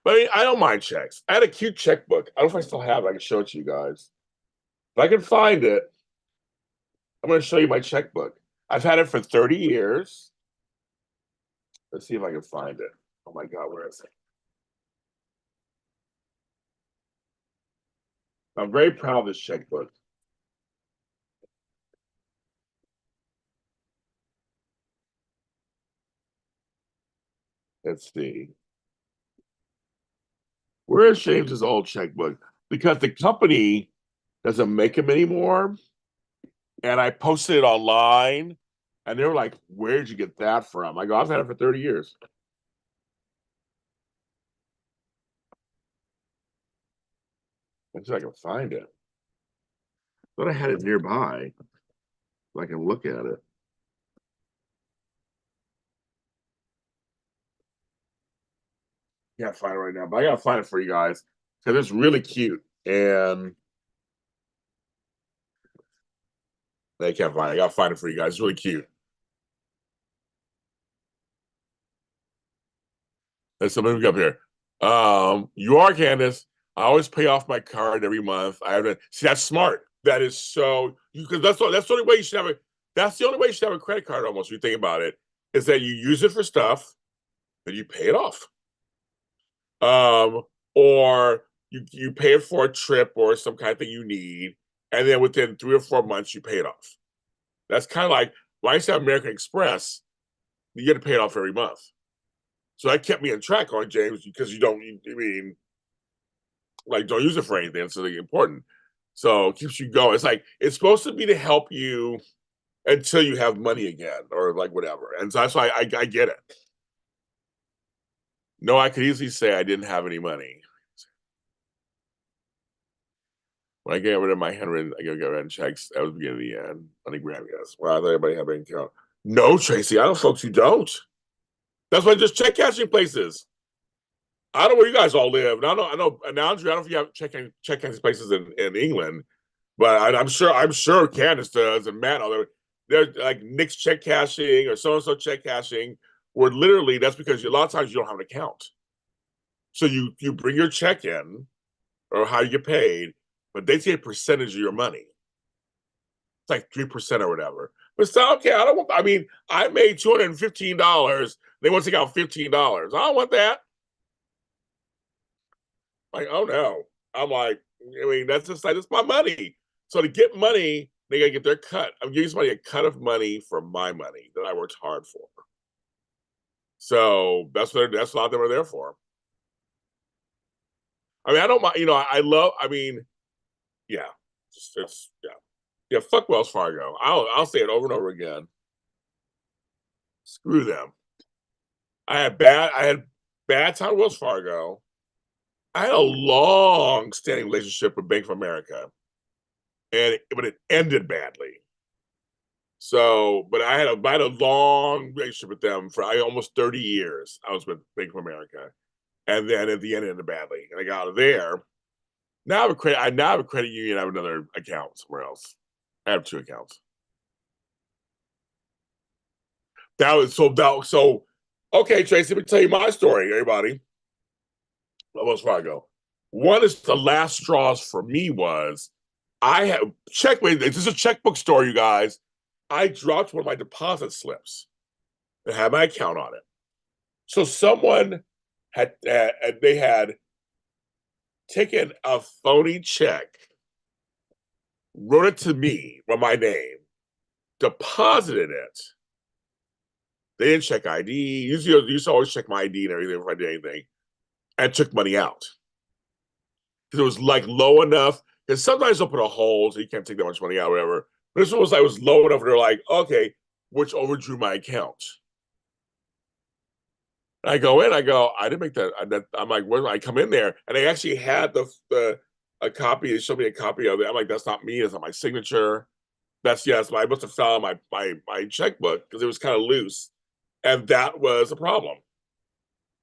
But I mean, I don't mind checks. I had a cute checkbook. I don't know if I still have it. I can show it to you guys. If I can find it, I'm going to show you my checkbook. I've had it for 30 years. Let's see if I can find it. Oh my God, where is it? I'm very proud of this checkbook. Let's see. Where is James's old checkbook? Because the company doesn't make them anymore. And I posted it online, and they were like, "Where'd you get that from?" I go, "I've had it for 30 years." Let's see if I can find it. Thought I had it nearby, so I can look at it. Can't find it right now, but I gotta find it for you guys because it's really cute. And they can't find it. I gotta find it for you guys. It's really cute. Let's let me up here. You are Candace. I always pay off my card every month. I haven't see that's smart. That is so because that's the only way you should have a that's the only way you should have a credit card almost when you think about it, is that you use it for stuff and you pay it off. Or you pay it for a trip or some kind of thing you need, and then within 3 or 4 months you pay it off. That's kind of like when I used to have American Express, you get to pay it off every month. So that kept me on track on James because you don't. I mean, like don't use it for anything. It's really important. So it keeps you going. It's like it's supposed to be to help you until you have money again or like whatever. And so that's why I get it. No, I could easily say I didn't have any money. When I get rid of my handwritten, I gotta get rid of checks. That was the beginning of the end. MoneyGram, yes. Well, I thought everybody had bank account. No, Tracy, I know folks who don't. That's why just check cashing places. I don't know where you guys all live. I know. Now, Andrew, I don't know if you have check cashing places in England, but I'm sure Candace does, and Matt. They're like Nick's check cashing or so and so check cashing, where literally that's because a lot of times you don't have an account, so you bring your check in or how you get paid, but they take a percentage of your money. It's like 3% or whatever. But it's not okay. I don't want. I mean, I made $215. They want to take out $15. I don't want that. Like, oh no. I'm like, I mean, that's just like it's my money. So to get money, they gotta get their cut. I'm giving somebody a cut of money for my money that I worked hard for. So that's what a lot of them are there for. I mean, I don't mind. I love. I mean, yeah, it's yeah, yeah. Fuck Wells Fargo. I'll say it over and over again. Screw them. I had bad time with Wells Fargo. I had a long standing relationship with Bank of America, but it ended badly. So, but I had a long relationship with them for almost 30 years. I was with Bank of America, and then at the end it ended badly, and I got out of there. Now I have a credit. I now have a credit union. I have another account somewhere else. I have two accounts. That was so. Okay, Tracy. Let me tell you my story, everybody. Wells Fargo. One is the last straws for me was I have check. Wait, this is a checkbook store, you guys. I dropped one of my deposit slips that had my account on it. So someone they had taken a phony check, wrote it to me with my name, deposited it. They didn't check ID. Usually, I used to always check my ID and everything if I did anything, and took money out because it was like low enough. Because sometimes they'll put a hold, so you can't take that much money out, whatever. But this one was low enough. They're like, okay, which overdrew my account. And I go in, I didn't make that. I'm like, where do I come in there? And they actually had the a copy. They showed me a copy of it. I'm like, that's not me. That's not my signature. That's yes. I must have found my checkbook because it was kind of loose, and that was a problem.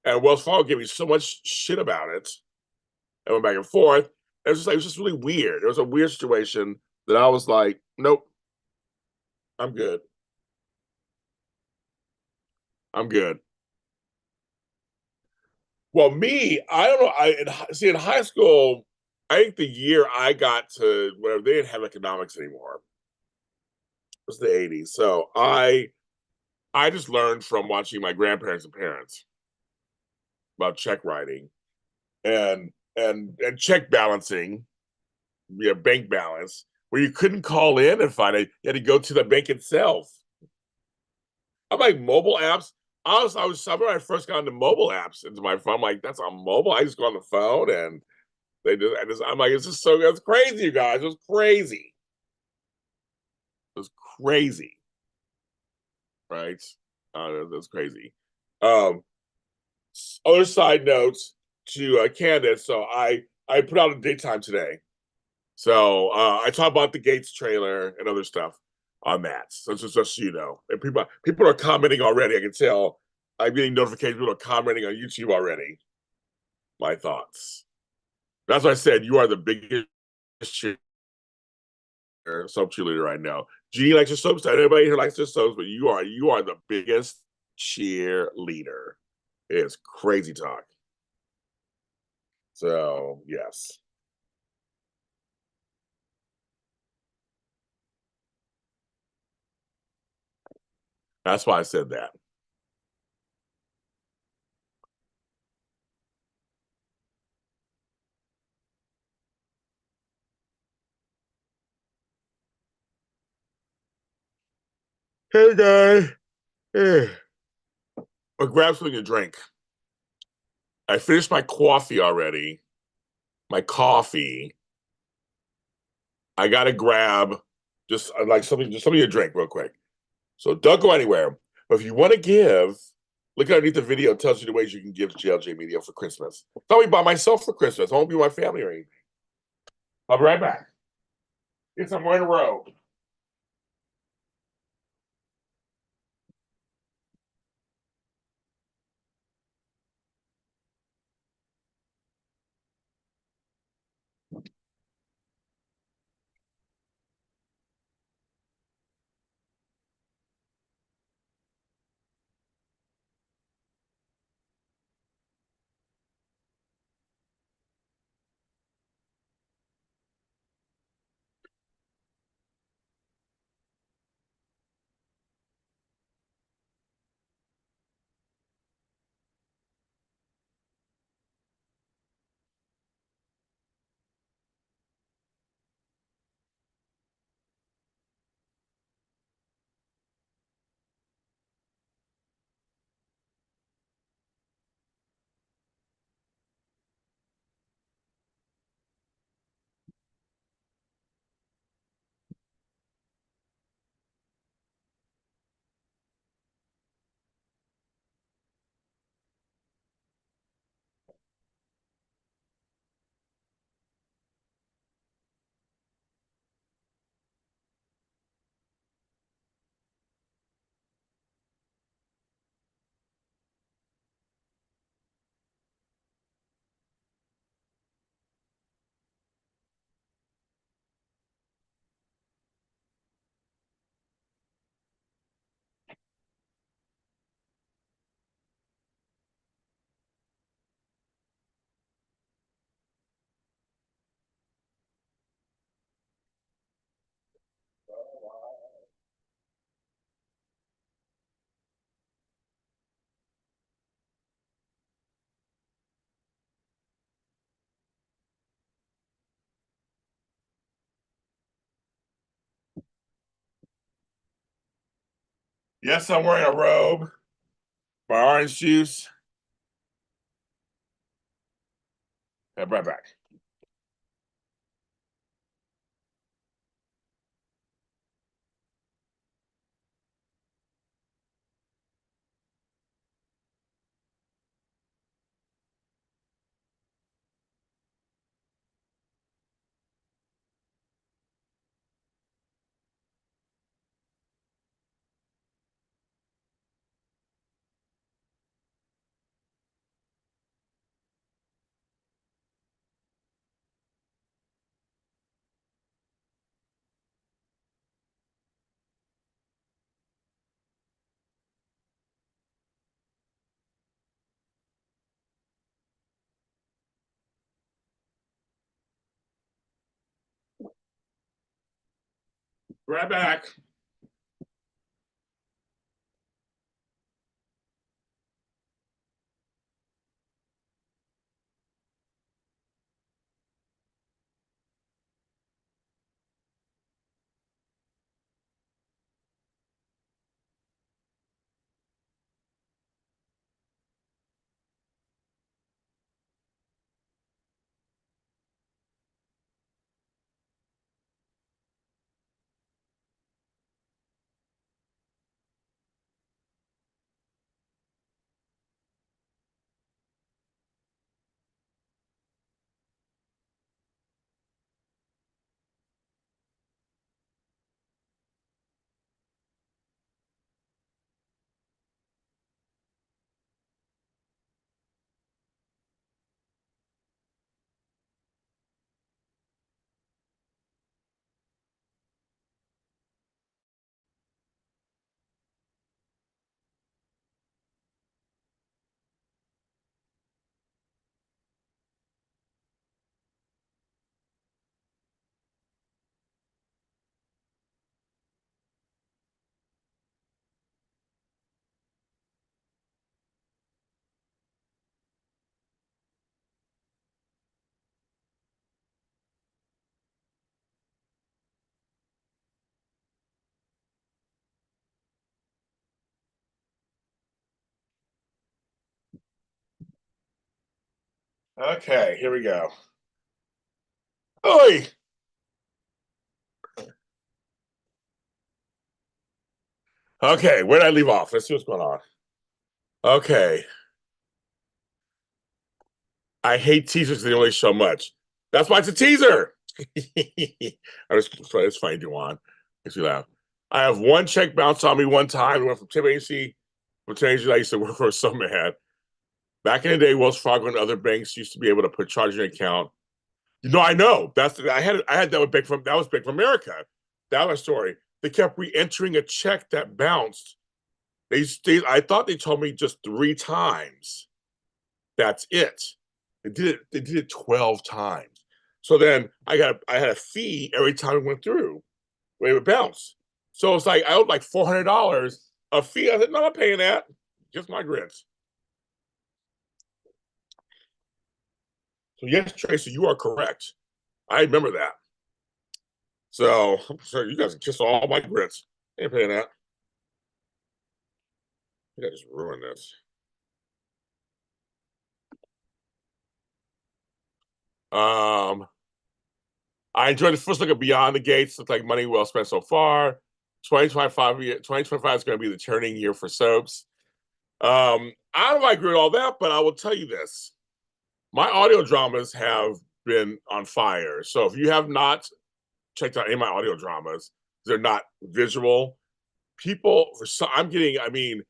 And Wells Fargo gave me so much shit about it. And went back and forth. It was just really weird. It was a weird situation that I was like, nope, I'm good. I'm good. Well, me, I don't know. See in high school, I think the year I got to where they didn't have economics anymore. It was the '80s. So I just learned from watching my grandparents and parents about check writing and check balancing, bank balance, where you couldn't call in and find it. You had to go to the bank itself. I'm like mobile apps. I remember I first got into mobile apps into my phone. I'm like, that's on mobile. I just go on the phone and I'm like, it's just it's crazy, you guys. It was crazy. It was crazy, right? That's crazy. Um, Other side notes to Candace. So I put out a daytime today. So I talk about the Gates trailer and other stuff on that. So just so you know, and people are commenting already. I can tell. I'm getting notifications. People are commenting on YouTube already. My thoughts. That's why I said you are the biggest soap cheerleader right now. G likes your soaps. Everybody here likes their soaps, but you are the biggest cheerleader. It's crazy talk. So yes, that's why I said that. Hey guys, hey. But grab something to drink. I finished my coffee already. My coffee. I gotta grab just like something to drink real quick. So don't go anywhere. But if you want to give, look underneath the video. It tells you the ways you can give JLJ Media for Christmas. Don't be by myself for Christmas. I won't be with my family or anything. I'll be right back. It's I'm wearing a robe. Yes, I'm wearing a robe. My orange juice. I'll be right back. Right back. Okay, here we go. Oi! Okay, where did I leave off? Let's see what's going on. Okay. I hate teasers. They only show much. That's why it's a teaser. It's funny, Duan. Makes me laugh. I have one check bounce on me one time. It went from Tim Agency, from Tim Agency I used to work for so mad. Back in the day, Wells Fargo and other banks used to be able to put charge in your account. I know. I had that with Bank of America. That was a story. They kept re-entering a check that bounced. I thought they told me just 3 times. That's it. They did it 12 times. So then I had a fee every time it went through when it would bounce. So it's like I owed like $400 a fee. I said, no, I'm not paying that. Just my grits. So yes, Tracy, you are correct. I remember that. So I'm sure you guys can kiss all my grits. I ain't paying that. I just ruined this. Um, I enjoyed the first look at Beyond the Gates. Looks like money well spent so far. 2025 is going to be the turning year for soaps. I don't agree with all that, but I will tell you this. My audio dramas have been on fire. So if you have not checked out any of my audio dramas, they're not visual. I'm getting,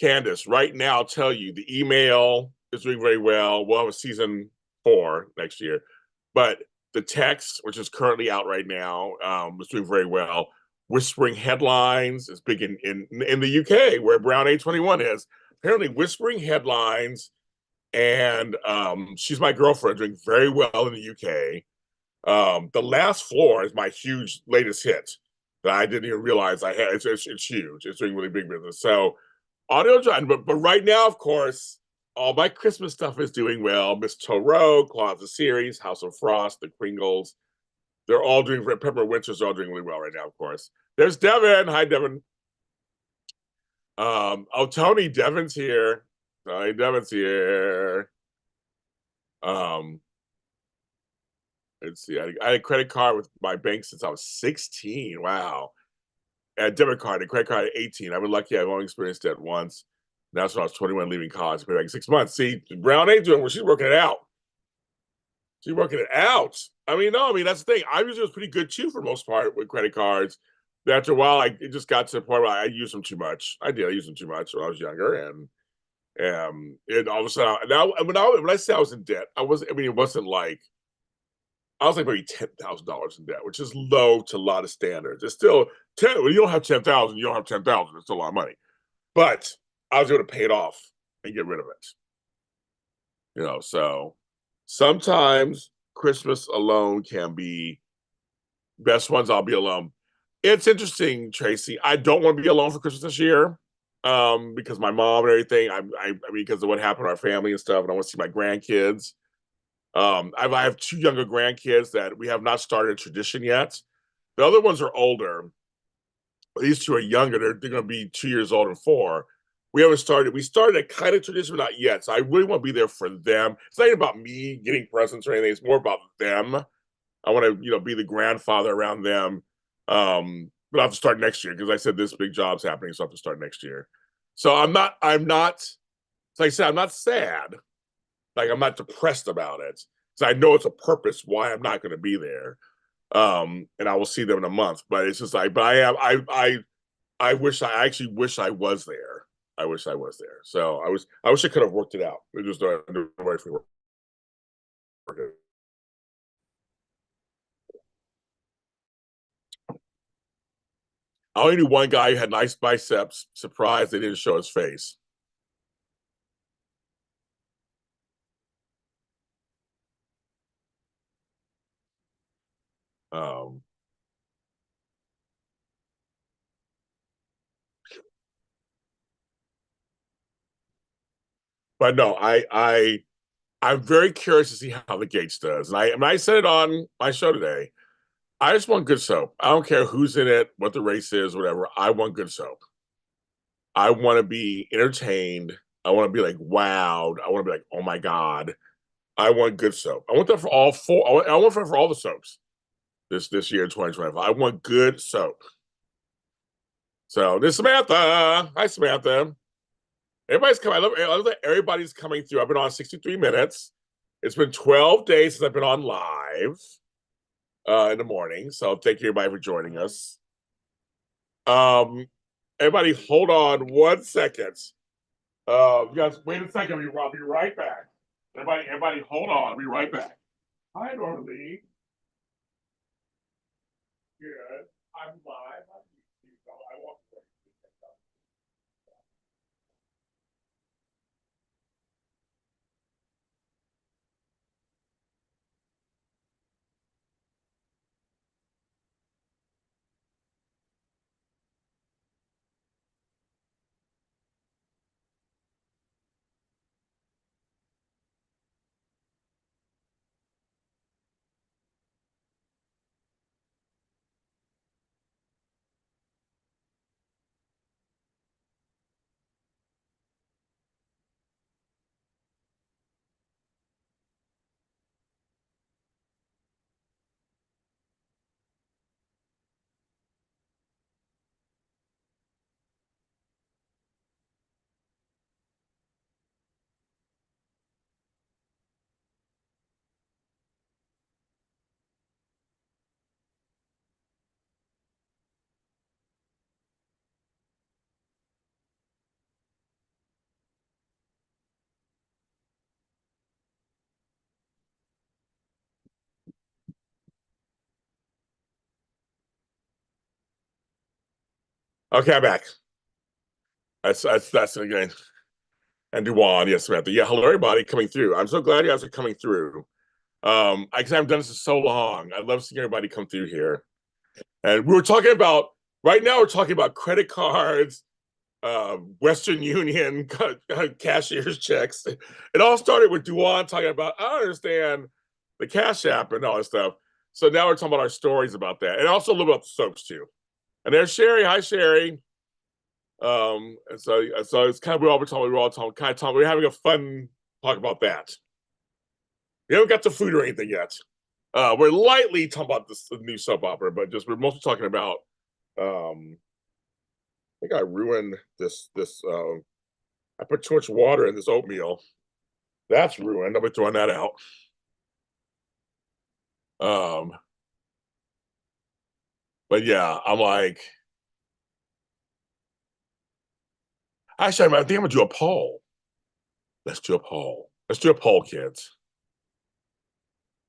Candace, right now, I'll tell you, the email is doing very well. We'll have a season 4 next year. But the text, which is currently out right now, is doing very well. Whispering headlines is big in the UK, where Brown A21 is. Apparently, whispering headlines and She's My Girlfriend doing very well in the UK. The Last Floor is my huge latest hit that I didn't even realize I had. It's huge. It's doing really big business. So audio, but right now, of course, all my Christmas stuff is doing well. Miss Toro, Claus the Series, House of Frost, the Kringles. They're all doing. Pepper Winters are all doing really well right now. Of course, there's Devin. Hi, Devin. Oh, Tony Devon's here. Tony Devon's here. Um, let's see. I had a credit card with my bank since I was 16. Wow. A debit card, a credit card at 18. I've been lucky. I've only experienced that once. That's when I was 21, leaving college. But like 6 months. See, Brown ain't doing well. She's working it out. She's working it out. I mean, no, I mean that's the thing. I usually was pretty good too for the most part with credit cards. But after a while, it just got to the point where I used them too much. I did. I used them too much when I was younger, and all of a sudden now when I say I was in debt, I was. I mean, it wasn't like I was like maybe $10,000 in debt, which is low to a lot of standards. It's still 10. When you don't have 10,000, you don't have 10,000. It's still a lot of money, but I was able to pay it off and get rid of it. So sometimes Christmas alone can be best ones. I'll be alone. It's interesting, Tracy. I don't want to be alone for Christmas this year, because my mom and everything. I mean, because of what happened to our family and stuff, and I want to see my grandkids. I have two younger grandkids that we have not started a tradition yet. The other ones are older. These two are younger. They're going to be 2 years old and 4. We haven't started. We started a kind of tradition, but not yet. So I really want to be there for them. It's not even about me getting presents or anything. It's more about them. I want to, be the grandfather around them. But I have to start next year because I said this big job's happening, so I have to start next year. So I'm not. Like I said, I'm not sad. Like I'm not depressed about it. Because I know it's a purpose why I'm not going to be there. And I will see them in a month. But it's just like, but I am. I actually wish I was there. I wish I was there. So I wish I could have worked it out. It just don't way for work. I only knew one guy who had nice biceps. Surprised they didn't show his face. Um, but no, I'm very curious to see how the Gates does. And I said it on my show today. I just want good soap. I don't care who's in it, what the race is, whatever. I want good soap. I want to be entertained. I want to be like wowed. I want to be like, oh my god. I want good soap. I want that for all four. I want for all the soaps this year, 2025. I want good soap. So this is Samantha. Hi, Samantha. Everybody's coming. I love that everybody's coming through. I've been on 63 minutes. It's been 12 days since I've been on live in the morning. So thank you everybody for joining us. Um, everybody, hold on 1 second. You guys, wait a second. I'll be right back. Everybody, hold on. I'll be right back. Hi, Norlie. Good. I'm live on YouTube. So I want to. Okay, I'm back. That's again. And Duwan, yes, Samantha. Yeah, hello everybody coming through. I'm so glad you guys are coming through. I haven't done this in so long. I love seeing everybody come through here. And we were talking about right now. We're talking about credit cards, Western Union, cashier's checks. It all started with Duwan talking about I don't understand the Cash App and all that stuff. So now we're talking about our stories about that, and also a little about the soaps too. And there's Sherry. Hi, Sherry. And so it's kind of we're all talking. We're having a fun talk about that. We haven't got to food or anything yet. We're lightly talking about this new soap opera, but just we're mostly talking about. I think I ruined this. I put too much water in this oatmeal. That's ruined. I'll be throwing that out. Um, but yeah, I'm like, actually, I think I'm gonna do a poll. Let's do a poll. Let's do a poll, kids.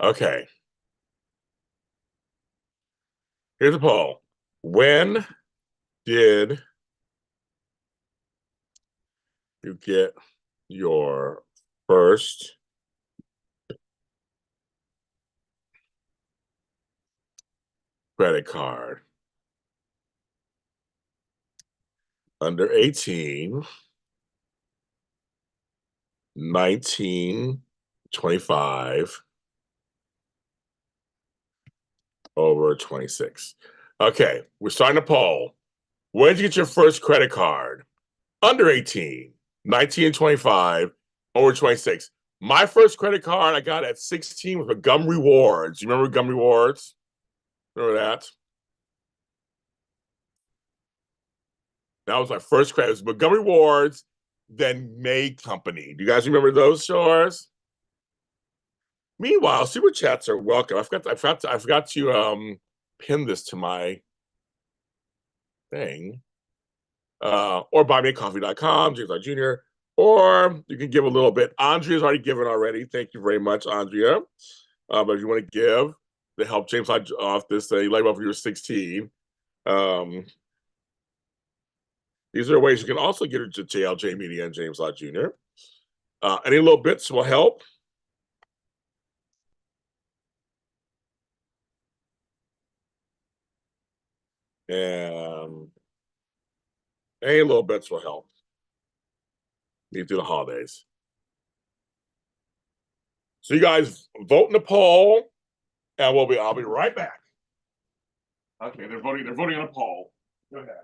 Okay, here's a poll. When did you get your first credit card? Under 18, 19, 25, over 26. Okay, we're starting a poll. When did you get your first credit card? Under 18, 19 and 25, over 26. My first credit card I got at 16 was a Gum Rewards. You remember Gum Rewards? Remember that? That was my first credit. It was Montgomery Rewards, then May Company. Do you guys remember those stores? Meanwhile, super chats are welcome. I forgot to pin this to my thing. Or buymeacoffee.com, JLJ, or you can give a little bit. Andrea's already given already. Thank you very much, Andrea. But if you want to give to help James off this light bulb for your 16, um, these are ways you can also get it to JLJ Media and James Lott Jr. Any little bits will help. And any little bits will help me through the holidays. So you guys vote in the poll, and I'll be right back. Okay, they're voting on a poll. Go ahead.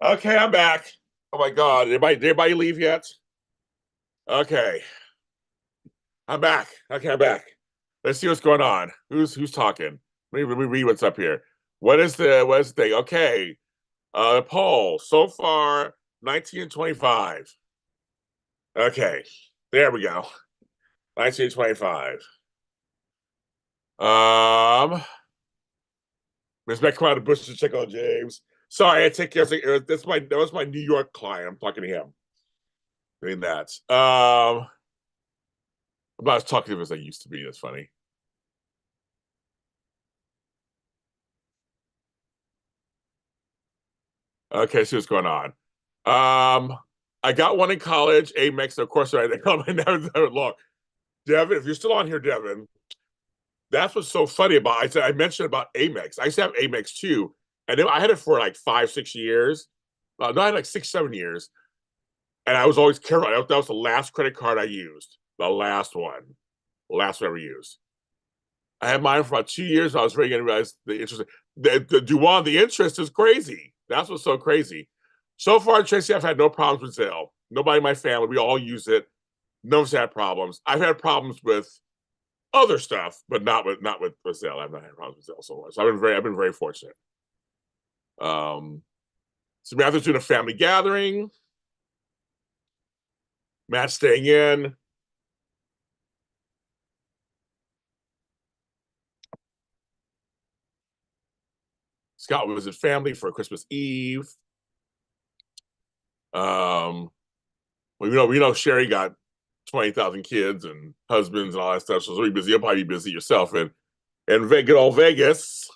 Okay, I'm back. Oh my God, did anybody leave yet? Okay, I'm back. Okay, I'm back. Let's see what's going on. Who's talking? Let me read what's up here. What is the thing? Okay, the poll so far 19 and 25. Okay, there we go. 19 and 25. Miss Beck come out of Bush to check on James. Sorry, I take care. That was my New York client. I'm talking to him. Doing that. I'm not as talkative as I used to be. That's funny. Okay, see what's going on. I got one in college, Amex. Of course, I call my never long. Devin, if you're still on here, Devin, that's what's so funny about. I mentioned about Amex. I used to have Amex too, and I had it for like 5, 6 years. No, I had like 6, 7 years, and I was always careful. That was the last credit card I used, the last one, the last one I ever used. I had mine for about 2 years. I was ready to realize the interest. The Duan, the interest is crazy. That's what's so crazy. So far, Tracy, I've had no problems with Zelle. Nobody in my family, we all use it. No one's had problems. I've had problems with other stuff, but not with Zelle. I've not had problems with Zelle so far. So I've been very fortunate. Um, so Matthew's doing a family gathering. Matt's staying in. Scott was at family for Christmas Eve. Um, we know Sherry got 20,000 kids and husbands and all that stuff. So she'll be busy. You'll probably be busy yourself in good old Vegas.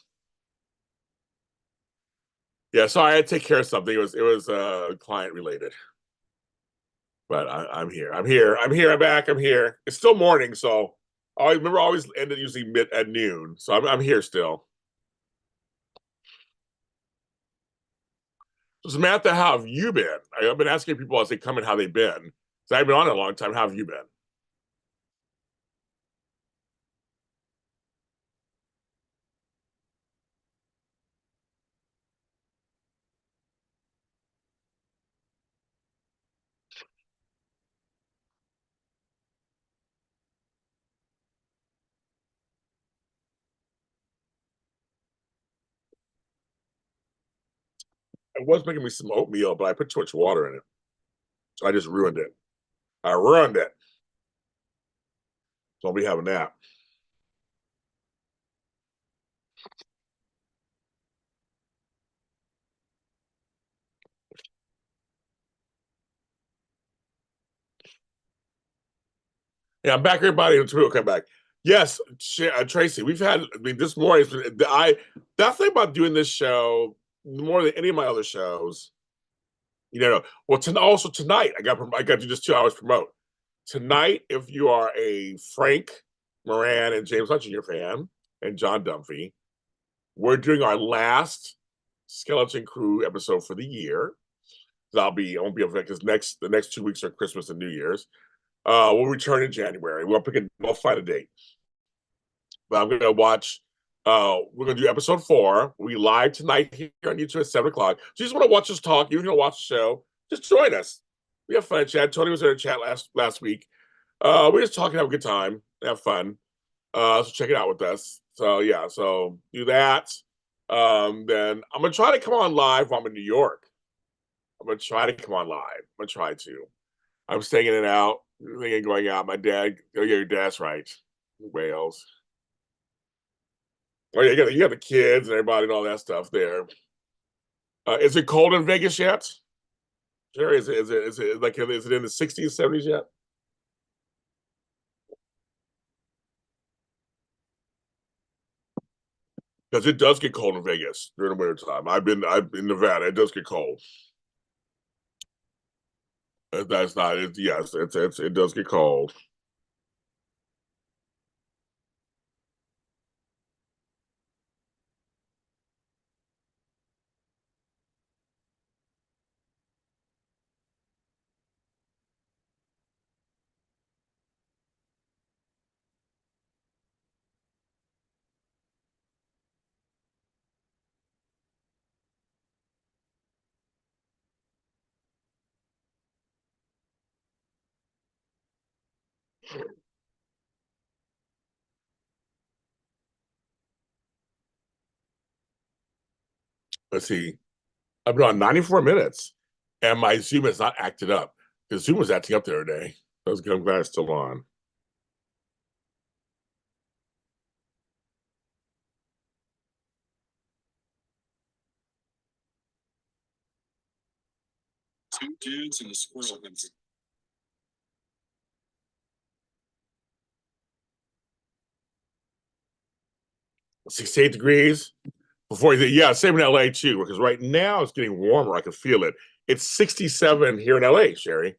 Yeah, so I had to take care of something. It was client related, but I'm here. I'm here. I'm here. I'm back. I'm here. It's still morning, so I remember always ended usually mid at noon. So I'm here still. So Samantha, how have you been? I've been asking people as they come in how they've been. So I've been on it a long time. How have you been? It was making me some oatmeal, but I put too much water in it. So I just ruined it. I ruined it. So I'll be having that. Yeah, I'm back, everybody. Until we'll come back. Yes, Tracy, we've had. I mean, this morning, that's the thing about doing this show more than any of my other shows. Well, also tonight, I got to just 2 hours promote tonight. If you are a Frank Moran and James Lottie fan and John Dunphy, we're doing our last Skeleton Crew episode for the year. I won't be able to because the next 2 weeks are Christmas and New Year's. We'll return in January. We'll find a date. But I'm gonna watch. We're gonna do episode 4. We live tonight here on YouTube at 7 o'clock. So you just want to watch us talk. You're gonna watch the show. Just join us. We have fun. Chat. Tony was there to chat last week. We're just talking, have a good time, have fun. So check it out with us. So yeah, so do that. Then I'm gonna try to come on live while I'm in New York. I'm gonna try to come on live. I'm gonna try to. I'm staying in and out. Thinking going out. My dad. Oh yeah, your dad's right. Wales. Oh yeah, you got the kids and everybody and all that stuff there. Is it cold in Vegas yet? Sure. Is it in the 60s, 70s yet? Because it does get cold in Vegas during the winter time. I've been in Nevada. It does get cold. That's not it. Yes, it does get cold. Let's see. I've been on 94 minutes, and my Zoom has not acted up. The Zoom was acting up the other day. I'm glad it's still on. 68 degrees. Before you, yeah, same in LA too, because right now it's getting warmer. I can feel it. It's 67 here in LA, Sherry.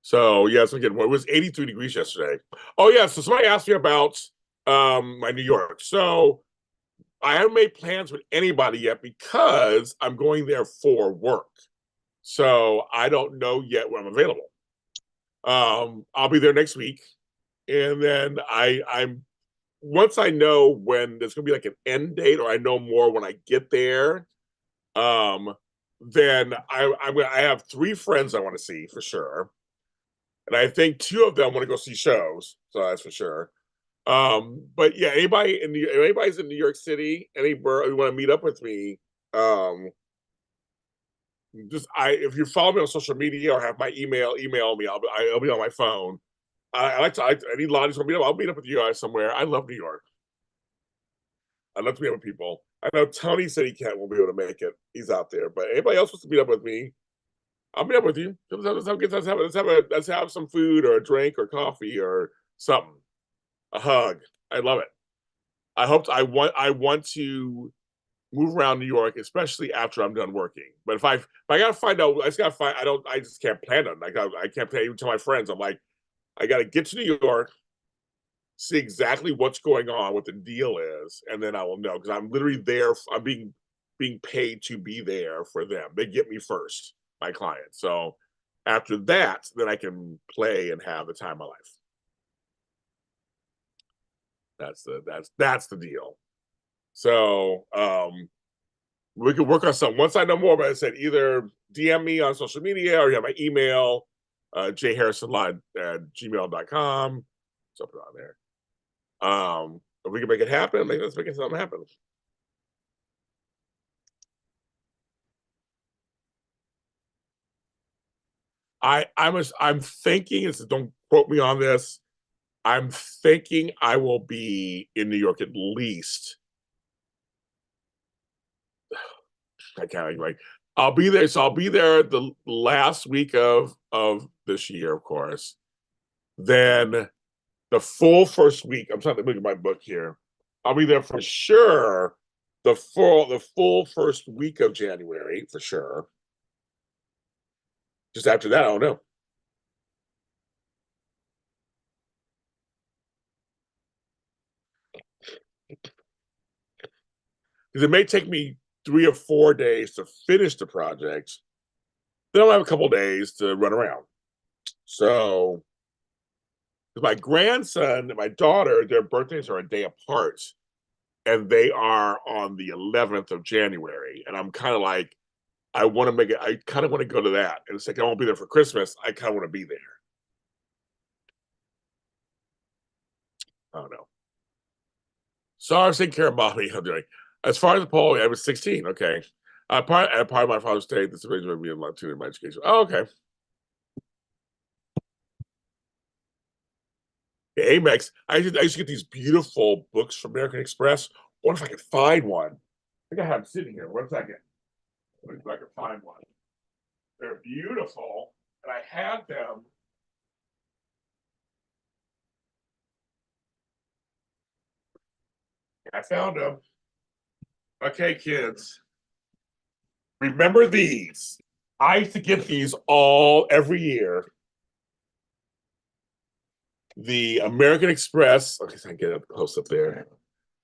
So yeah, it's getting warm. It was 83 degrees yesterday. Oh yeah, so somebody asked me about my New York. So I haven't made plans with anybody yet because I'm going there for work. So I don't know yet when I'm available. I'll be there next week, and then I'm once I know when there's gonna be like an end date, or I know more when I get there. Um, then I have three friends I want to see for sure, and I think two of them want to go see shows, so that's for sure. But yeah, if anybody's in New York City, anywhere you want to meet up with me, um, just I if you follow me on social media or have my email me. I'll be on my phone. I like to. I need Lottie's to meet up. I'll meet up with you guys somewhere. I love New York. I love to meet up with people. I know Tony said he can't won't be able to make it. He's out there, but anybody else wants to meet up with me, I'll meet up with you. Let's have some food or a drink or coffee or something. A hug. I love it. I want to move around New York, especially after I'm done working. But if I gotta find out, I just gotta find. I just can't plan it. I can't plan even tell my friends. I'm like, I gotta get to New York, see exactly what's going on, what the deal is, and then I will know because I'm literally there. I'm being paid to be there for them. They get me first, my client. So after that, then I can play and have the time of my life. That's the deal. So we could work on something. Once I know more about it, I said either DM me on social media or you have my email, jharrisonlod@gmail.com. Something on there. If we can make it happen, let's make it something happen. I'm thinking, don't quote me on this. I'm thinking I will be in New York at least. I can't like I'll be there. So I'll be there the last week of this year, of course. Then the full first week. I'm trying to look at my book here. I'll be there for sure. The full first week of January for sure. Just after that, I don't know. Because it may take me 3 or 4 days to finish the project. Then I'll have a couple days to run around. So my grandson and my daughter, their birthdays are a day apart, and they are on the 11th of January. And I'm kind of like, I want to make it. I kind of want to go to that. And it's like I won't be there for Christmas. I kind of want to be there. I don't know. So I was taking care of mommy. I'm doing. As far as the poll, I was 16. Okay. Part of my father's day, this is going to be a lot too in my education. Oh, okay. Yeah, Amex. I used to get these beautiful books from American Express. What if I could find one? I think I have them sitting here. 1 second. If I could find one. They're beautiful, and I had them. I found them. Okay, kids, remember these. I used to get these every year. The American Express. Okay, so I can get up close up there.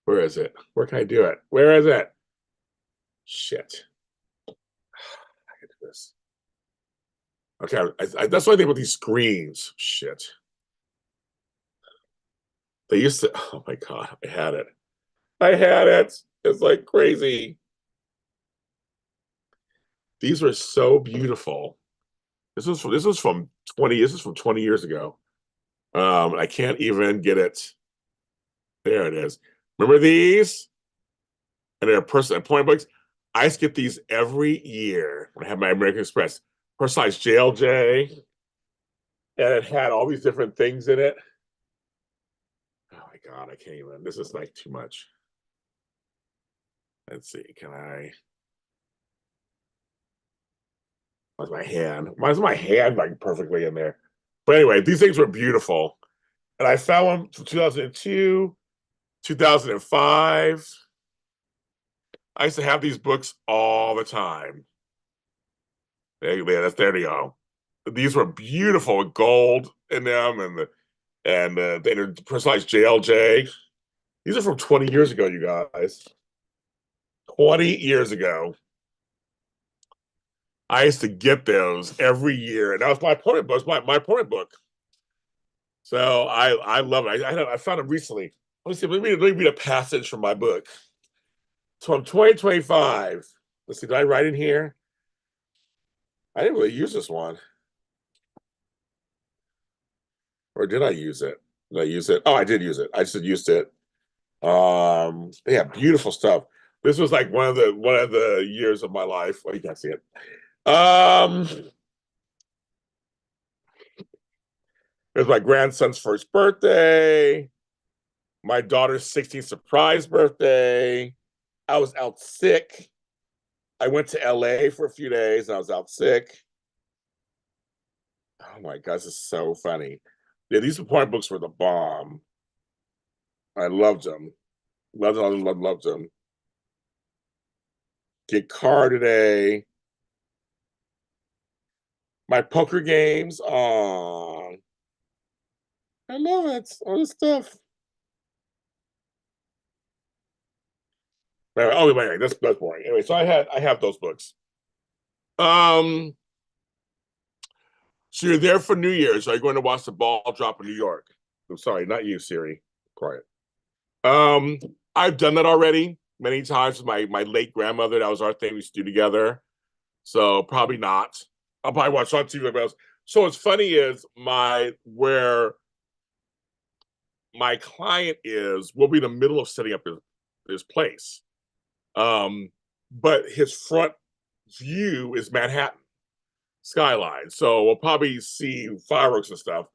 Where is it? Where can I do it? Where is it? Shit. I can do this. Okay, that's why they with these screens. Shit. They used to. Oh my god, I had it. I had it. It's like crazy. These were so beautiful. This was from 20. This is from 20 years ago. I can't even get it. There it is. Remember these? And they're personal point books. I used to get these every year when I had my American Express. Personalized JLJ. And it had all these different things in it. Oh my God, I can't even. This is like too much. Let's see. Can I? Why's my hand? Why's my hand like perfectly in there? But anyway, these things were beautiful. And I found one from 2002, 2005. I used to have these books all the time. There they go. These were beautiful with gold in them and they're personalized JLJ. These are from 20 years ago, you guys. 20 years ago. I used to get those every year, and that was my opponent book. My opponent book. So I love it. I found it recently. Let me see. Let me read a passage from my book. It's from 2025. Let's see. Did I write in here? I didn't really use this one, or did I use it? Did I use it? Oh, I did use it. I just used it. Yeah, beautiful stuff. This was like one of the years of my life. Well, you can't see it. Um, it was my grandson's first birthday, my daughter's 16th surprise birthday. I was out sick. I went to LA for a few days and I was out sick. Oh my God, this is so funny. Yeah, these point books were the bomb. I loved them. Loved them. Get car today. My poker games. Oh, I love it. All this stuff. Wait. That's boring. Anyway, so I have those books. Um, so you're there for New Year's. Are you going to watch the ball drop in New York? I'm sorry, not you, Siri. Quiet. Um, I've done that already many times with my late grandmother. That was our thing we used to do together. So probably not. I'll probably watch on TV. So what's funny is my where my client is. We'll be in the middle of setting up his place. But his front view is Manhattan skyline. So we'll probably see fireworks and stuff.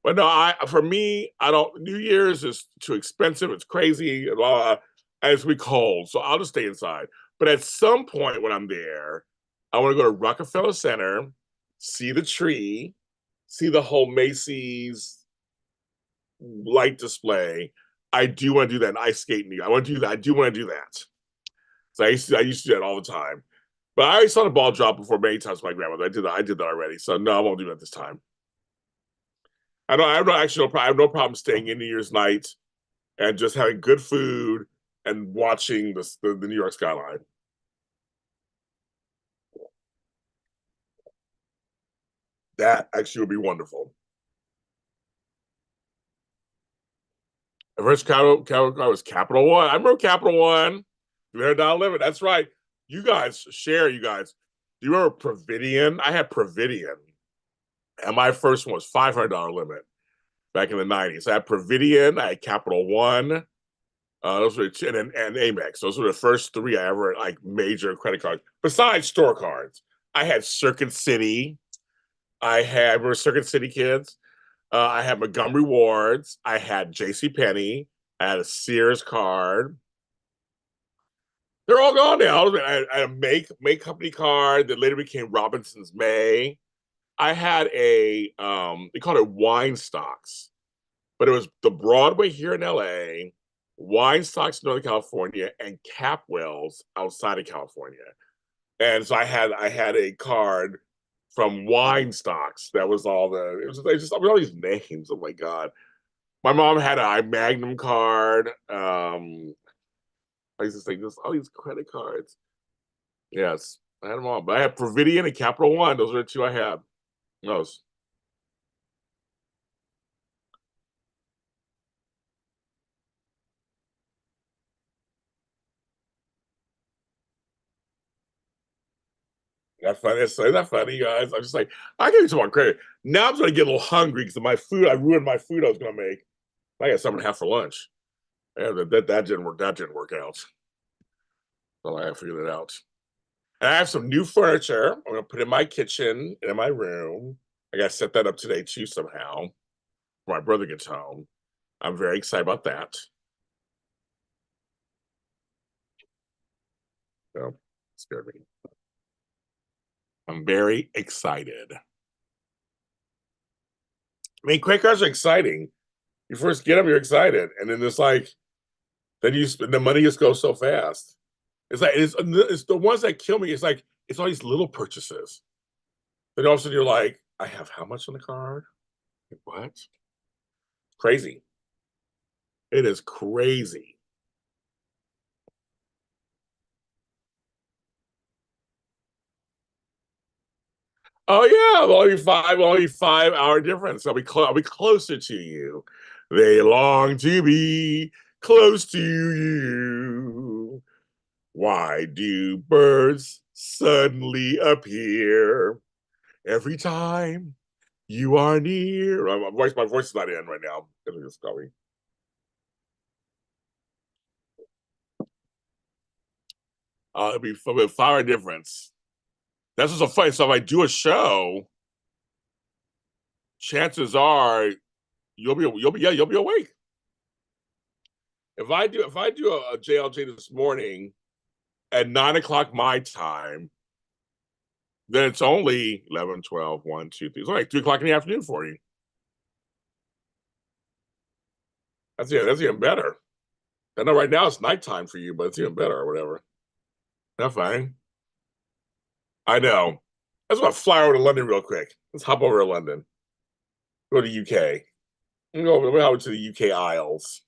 But no, I for me, I don't. New Year's is too expensive. It's crazy, and it's be cold, so I'll just stay inside. But at some point when I'm there, I want to go to Rockefeller Center, see the tree, see the whole Macy's light display. I do want to do that. And ice skating. I want to do that. I do want to do that. So I used to do that all the time. But I already saw the ball drop before many times with my grandmother. I did that already. So no, I won't do that this time. I have no actually no problem. I have no problem staying in New Year's night and just having good food and watching the New York skyline. That actually would be wonderful. The first Capital car was Capital One. I remember Capital One. $300 limit. That's right. You guys share. You guys. Do you remember Providian? I had Providian, and my first one was $500 limit back in the '90s. I had Providian. I had Capital One. Those were and Amex. Those were the first three I ever like major credit cards. Besides store cards, I had Circuit City. Remember Circuit City kids. I had Montgomery Wards. I had J.C. Penney. I had a Sears card. They're all gone now. I had a make company card that later became Robinson's May. I had a they called it Wine Stocks, but it was the Broadway here in LA, Wine Stocks in Northern California, and Capwells outside of California. And so I had a card from Wine Stocks that was all they just all these names. Oh my God. My mom had a Magnum card. I used to say just all these credit cards. Yes, I had them all. But I had Providian and Capital One. Those are the two I had. Those. That's funny. Isn't that funny, guys? I'm just like, I can eat some more credit. Now I'm starting to get a little hungry because of my food. I ruined my food I was gonna make. I got something to have for lunch. Yeah, that didn't work. That didn't work out. So I figured it out. And I have some new furniture. I'm gonna put in my kitchen and in my room. I gotta set that up today too somehow. When my brother gets home. I'm very excited about that. So scared me. I'm very excited. I mean, credit cards are exciting. You first get them, you're excited, and then it's like, then you spend the money just goes so fast. It's like it's the ones that kill me. It's like it's all these little purchases. Then all of a sudden you're like, I have how much on the card? Like, what? Crazy. It is crazy. Oh yeah, only 5 hour difference. I'll be closer to you. They long to be close to you. Why do birds suddenly appear every time you are near? My voice is not in right now. It's going. It'll be a 5 hour difference. That's what's so funny. So if I do a show, chances are you'll be awake. If I do a JLJ this morning at 9 o'clock my time, then it's only 11, 12, 1, 2, 3. It's only like 3 o'clock in the afternoon for you. That's even better. I know right now it's nighttime for you, but it's even better or whatever. That's fine. I know. Let's want to fly over to London real quick. Let's hop over to London. Go to UK. Go over to the UK Isles.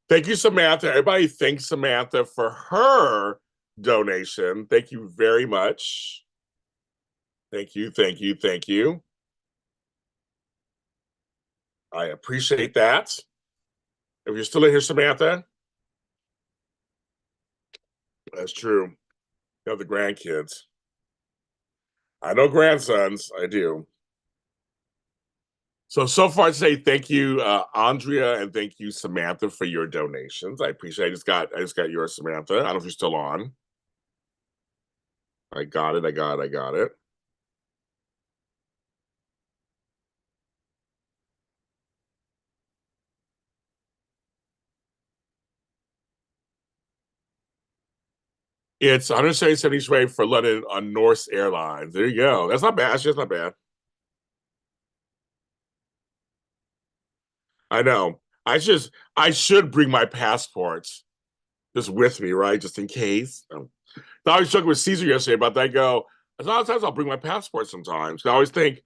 Thank you, Samantha. Everybody thanks Samantha for her donation. Thank you very much. Thank you, thank you, thank you. I appreciate that. If you're still in here, Samantha, that's true. You have the grandkids. I know grandsons. I do. So far, I'd say thank you, Andrea, and thank you, Samantha, for your donations. I appreciate. I just got yours, Samantha. I don't know if you're still on. I got it. I got it. I got it. It's 170 each way for London on Norse Airlines. There you go. That's not bad. That's just not bad. I know. I should bring my passports just with me, right? Just in case. I was talking with Caesar yesterday about that. I go, a lot of times I'll bring my passport sometimes. I always think,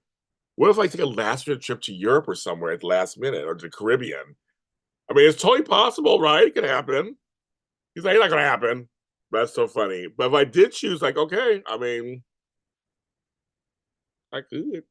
what if I take a last minute trip to Europe or somewhere at the last minute or to the Caribbean? I mean, it's totally possible, right? It could happen. He's like, it's not gonna happen. That's so funny. But if I did choose, like, okay, I mean, I could.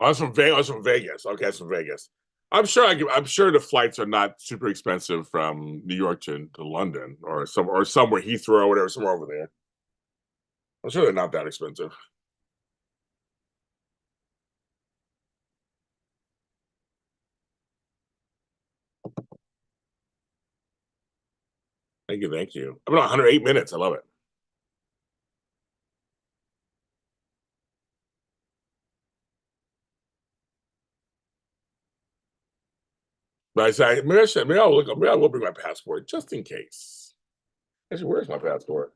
I was from Vegas. I was from Vegas. Okay, that's from Vegas. I'm sure the flights are not super expensive from New York to London or somewhere Heathrow or whatever, somewhere over there. I'm sure they're not that expensive. Thank you, thank you. I've been on 108 minutes. I love it. But I said, maybe I will bring my passport just in case. Actually, where's my passport?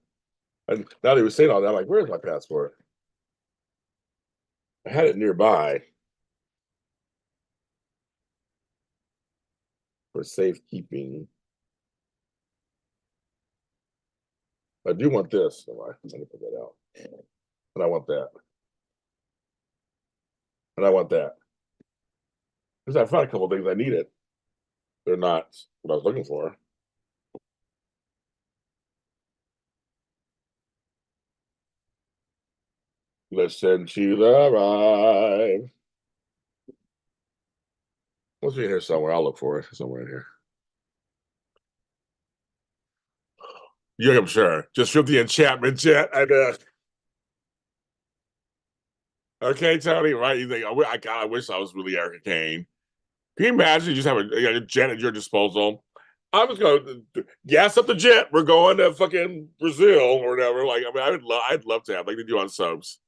And now that he was saying all that, I'm like, where's my passport? I had it nearby for safekeeping. I do want this. So I'm going to put that out. And I want that. And I want that. Because I found a couple of things I needed. They're not what I was looking for. Listen to the rhyme. Must be in here somewhere. I'll look for it somewhere in here. Yeah, I'm sure. Just from the enchantment jet. Okay, Tony, right? You think, I wish I was really Erica Kane. Can you imagine you just have a jet at your disposal? I'm just going to gas up the jet. We're going to fucking Brazil or whatever. Like, I mean, I'd love to have like they do on soaps.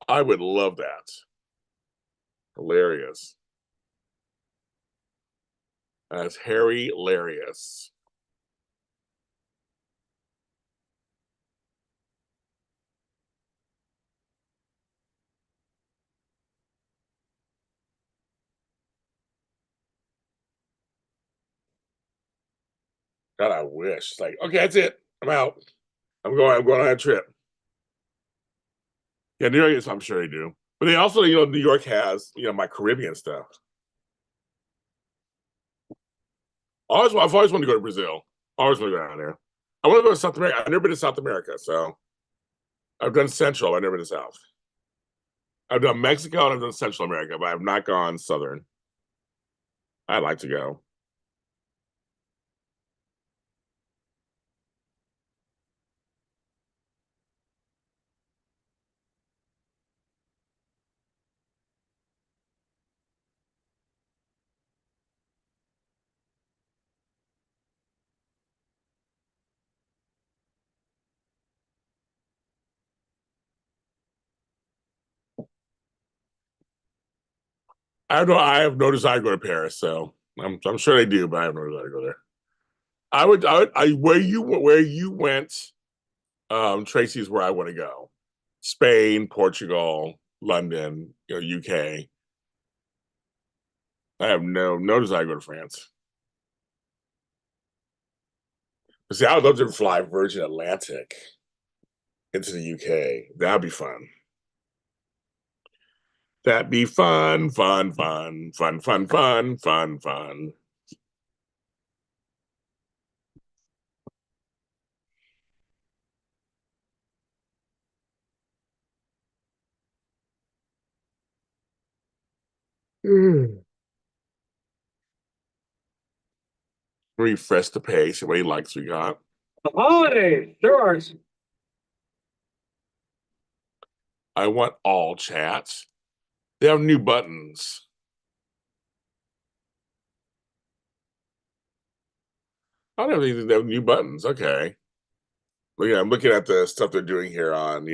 I would love that. Hilarious. That's Harry hilarious. God, I wish. It's like, okay, that's it. I'm out. I'm going on a trip. Yeah, New York is, I'm sure they do. But they also, New York has, my Caribbean stuff. I've always wanted to go to Brazil. Always want to go down there. I want to go to South America. I've never been to South America, so I've done Central. I've never been to South. I've done Mexico and I've done Central America, but I've not gone Southern. I'd like to go. I don't. I have no desire to go to Paris, so I'm sure they do, but I have no desire to go there. Where you went, Tracy's where I want to go. Spain, Portugal, London, UK. I have no desire to go to France. But see, I would love to fly Virgin Atlantic into the UK. That'd be fun. That'd be fun, fun, fun, fun, fun, fun, fun, fun. Refresh the page. What he likes we got. Hi, George. I want all chats. They have new buttons. I don't think they have new buttons. Okay. Well, yeah, I'm looking at the stuff they're doing here on,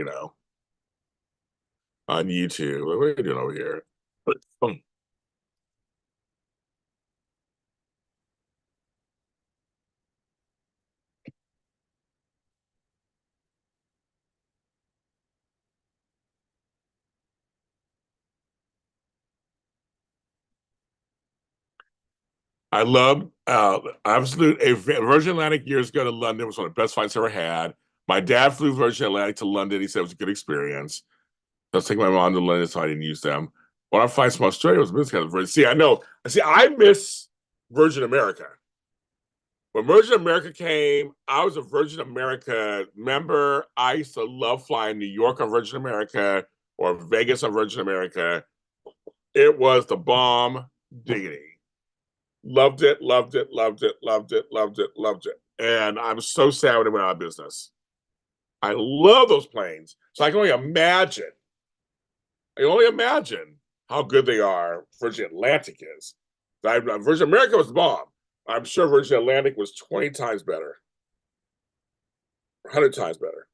on YouTube. What are you doing over here? Hmm. I love absolute Virgin Atlantic years ago to London was one of the best flights I ever had. My dad flew Virgin Atlantic to London. He said it was a good experience. I was taking my mom to London, so I didn't use them. When I flights from Australia was this kind of Virgin. See, I know. See, I miss Virgin America. When Virgin America came, I was a Virgin America member. I used to love flying New York on Virgin America or Vegas on Virgin America. It was the bomb diggity. Loved it, loved it, loved it, loved it, loved it, loved it. And I'm so sad when it went out of business. I love those planes. So I can only imagine how good they are. Virgin Atlantic is. Virgin America was the bomb. I'm sure Virgin Atlantic was 20 times better, 100 times better.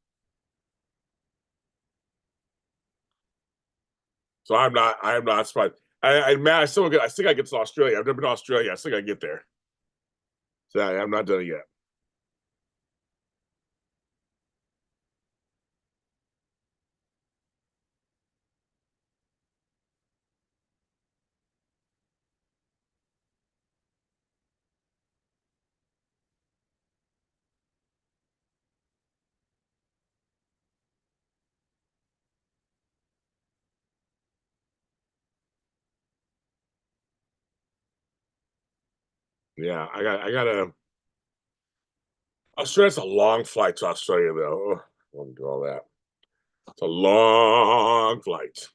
So I am not surprised. Man, I still gotta get to Australia. I've never been to Australia. I still gotta get there. So I'm not done yet. Yeah, I gotta. Australia's a long flight to Australia, though. Ugh, I won't do all that. It's a long flight.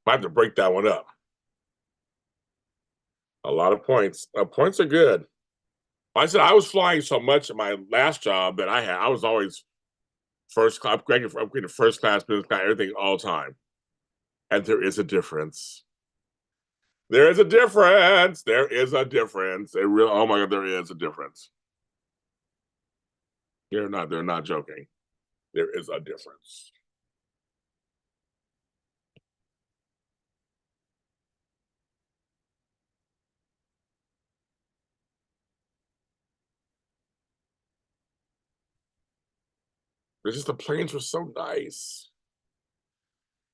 I have to break that one up. A lot of points. Points are good. I said I was flying so much at my last job that I had. I was always first class, upgraded first class, business class, everything all the time. And there is a difference. There is a difference. There is a difference. It real. Oh my god, there is a difference. They're not joking. There is a difference. It's just the planes were so nice.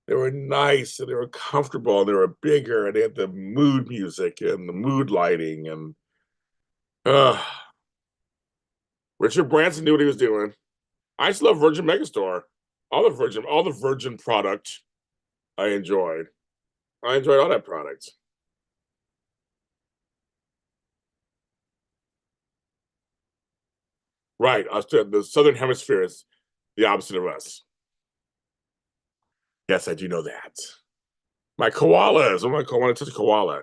They were nice and they were comfortable and they were bigger and they had the mood music and the mood lighting and uh Richard Branson knew what he was doing. I just love Virgin Megastore. All the Virgin product I enjoyed. I enjoyed all that product. Right. The Southern Hemisphere is the opposite of us. Yes, I do know that. My koalas. Oh my god, I want to touch a koala.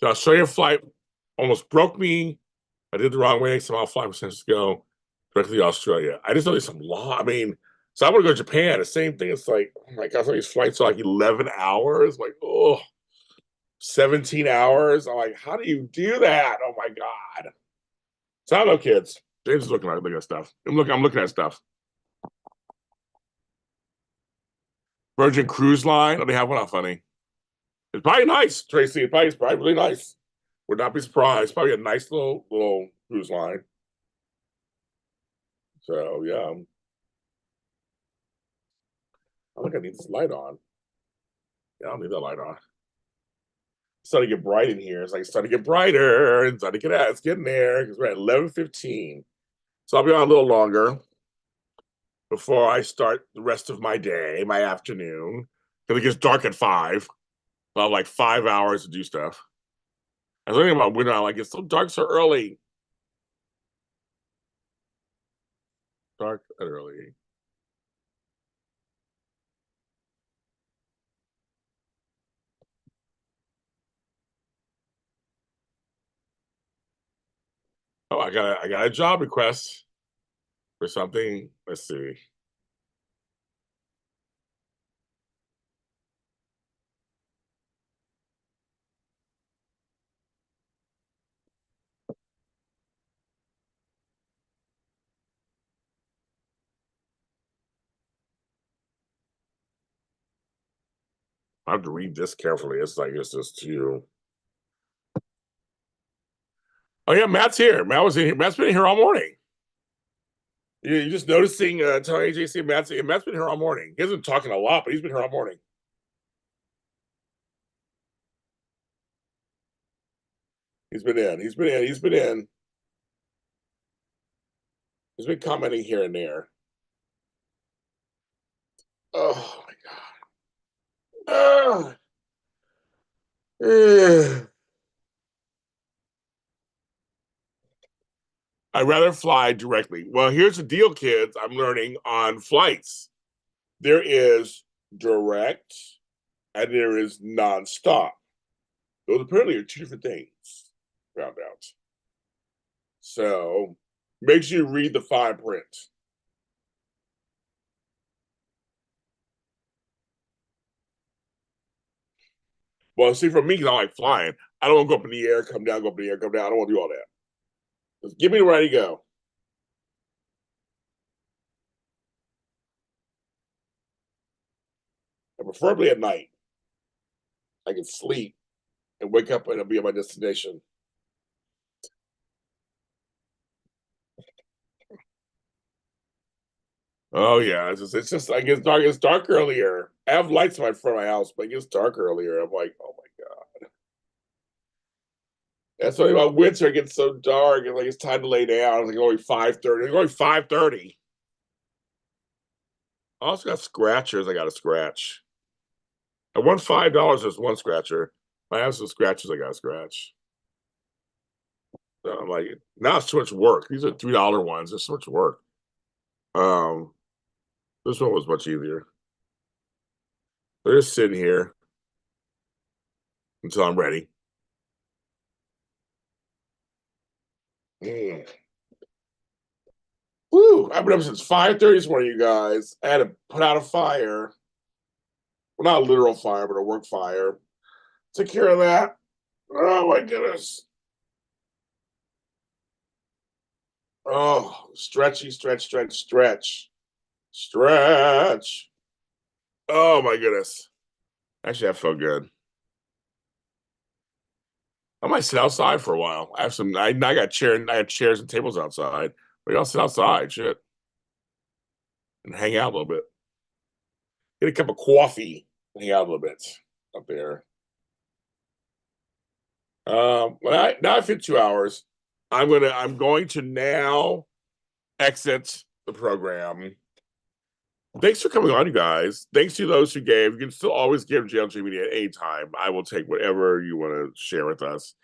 The Australian flight almost broke me. I did the wrong way. Somehow fly from San Francisco directly to Australia. I just know there's some law. I mean, so I want to go to Japan. The same thing. It's like, oh my god, some of these flights are like 11 hours. Like, oh, 17 hours. I'm like, how do you do that? Oh my god. So I don't know, kids. James is looking at stuff. I'm looking at stuff. Virgin Cruise Line. Oh, they have one out funny. It's probably nice, Tracy. It's probably really nice. Would not be surprised. Probably a nice little cruise line. So yeah, I think I need this light on. Yeah, I don't need that light on. It's starting to get bright in here. It's like it's starting to get brighter. It's starting to get out. It's getting there because we're at 11:15. So I'll be on a little longer before I start the rest of my day, my afternoon. Because it gets dark at 5. I'll have like 5 hours to do stuff. I was thinking about winter. I'm like, it's so dark so early. Dark early. Oh, I got a job request for something. Let's see. I have to read this carefully. It's like it's just too. Oh yeah, Matt's here. Matt was in here. Matt's been here all morning. You're just noticing, telling AJC Matt's been here all morning. He hasn't been talking a lot, but he's been here all morning. He's been in. He's been in. He's been in. He's been commenting here and there. Oh my god. Uh, I'd rather fly directly. Well, here's the deal, kids. I'm learning on flights. There is direct and there is nonstop. Those apparently are two different things. Found out. So make sure you read the fine print. Well, see, for me, 'cause I like flying. I don't want to go up in the air, come down, go up in the air, come down. I don't want to do all that. Just give me the ready to go. And preferably at night. I can sleep and wake up and I'll be at my destination. Oh yeah, it's just like it's dark. It's dark earlier. I have lights in my front of my house, but it gets dark earlier. I'm like, oh my god. That's something about winter. It gets so dark, and like it's time to lay down. It's like only 5:30. It's only 5:30. I also got scratchers. I got to scratch. I won $5 as one scratcher. I have some scratches I got to scratch. So I'm like, now it's too much work. These are $3 ones. It's so much work. Um, this one was much easier. They're just sitting here until I'm ready. Mm. Woo! I've been up since 5:30 this morning, you guys. I had to put out a fire. Well, not a literal fire, but a work fire. Took care of that. Oh my goodness. Oh, stretchy, stretch. Oh my goodness. Actually, that felt good. I might sit outside for a while. I have some. I got chair. I have chairs and tables outside. Maybe I'll sit outside, shit, and hang out a little bit. Get a cup of coffee, hang out a little bit up there. Now I fit 2 hours. I'm going to now exit the program. Thanks for coming on, you guys. Thanks to those who gave. You can still always give JLJ Media at any time. I will take whatever you want to share with us.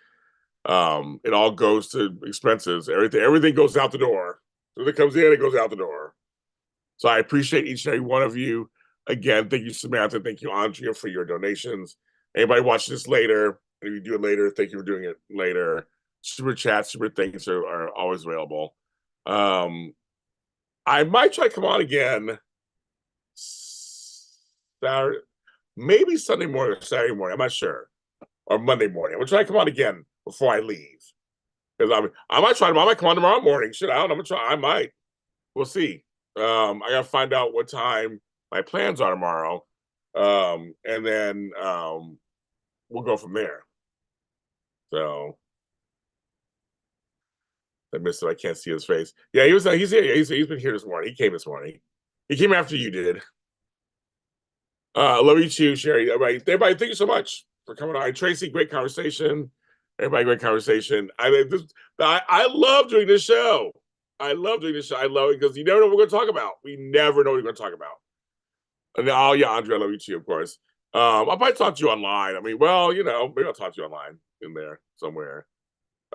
It all goes to expenses. Everything goes out the door. So it comes in, it goes out the door. So I appreciate each and every one of you. Again, thank you, Samantha. Thank you, Andrea, for your donations. Anybody watching this later, if you do it later, thank you for doing it later. Super chats, super things are always available. I might try to come on again Saturday, maybe Sunday morning or Saturday morning. I'm not sure. Or Monday morning. I'm gonna try to come on again before I leave. Because I might come on tomorrow morning. Shit, I don't know. I'm gonna try. I might. We'll see. I gotta find out what time my plans are tomorrow. And then we'll go from there. So I missed it. I can't see his face. Yeah, he's here. He's been here this morning. He came this morning. He came after you did. Love you too, Sherry. Everybody, thank you so much for coming on. Tracy, great conversation. Everybody, great conversation. I love doing this show. I love doing this show. I love it because you never know what we're going to talk about. We never know what we're going to talk about. And then, oh yeah, Andrea, I love you too, of course. I'll probably talk to you online. I mean, well, maybe I'll talk to you online in there somewhere.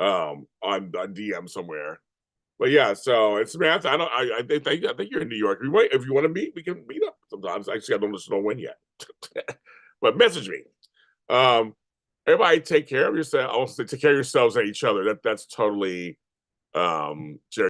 On DM somewhere. But yeah, so it's Samantha. I think you're in New York. If you want to meet, we can meet up sometimes. Actually, I don't know when yet. But message me. Everybody take care of yourself. I want to say take care of yourselves and each other. That's totally Jerry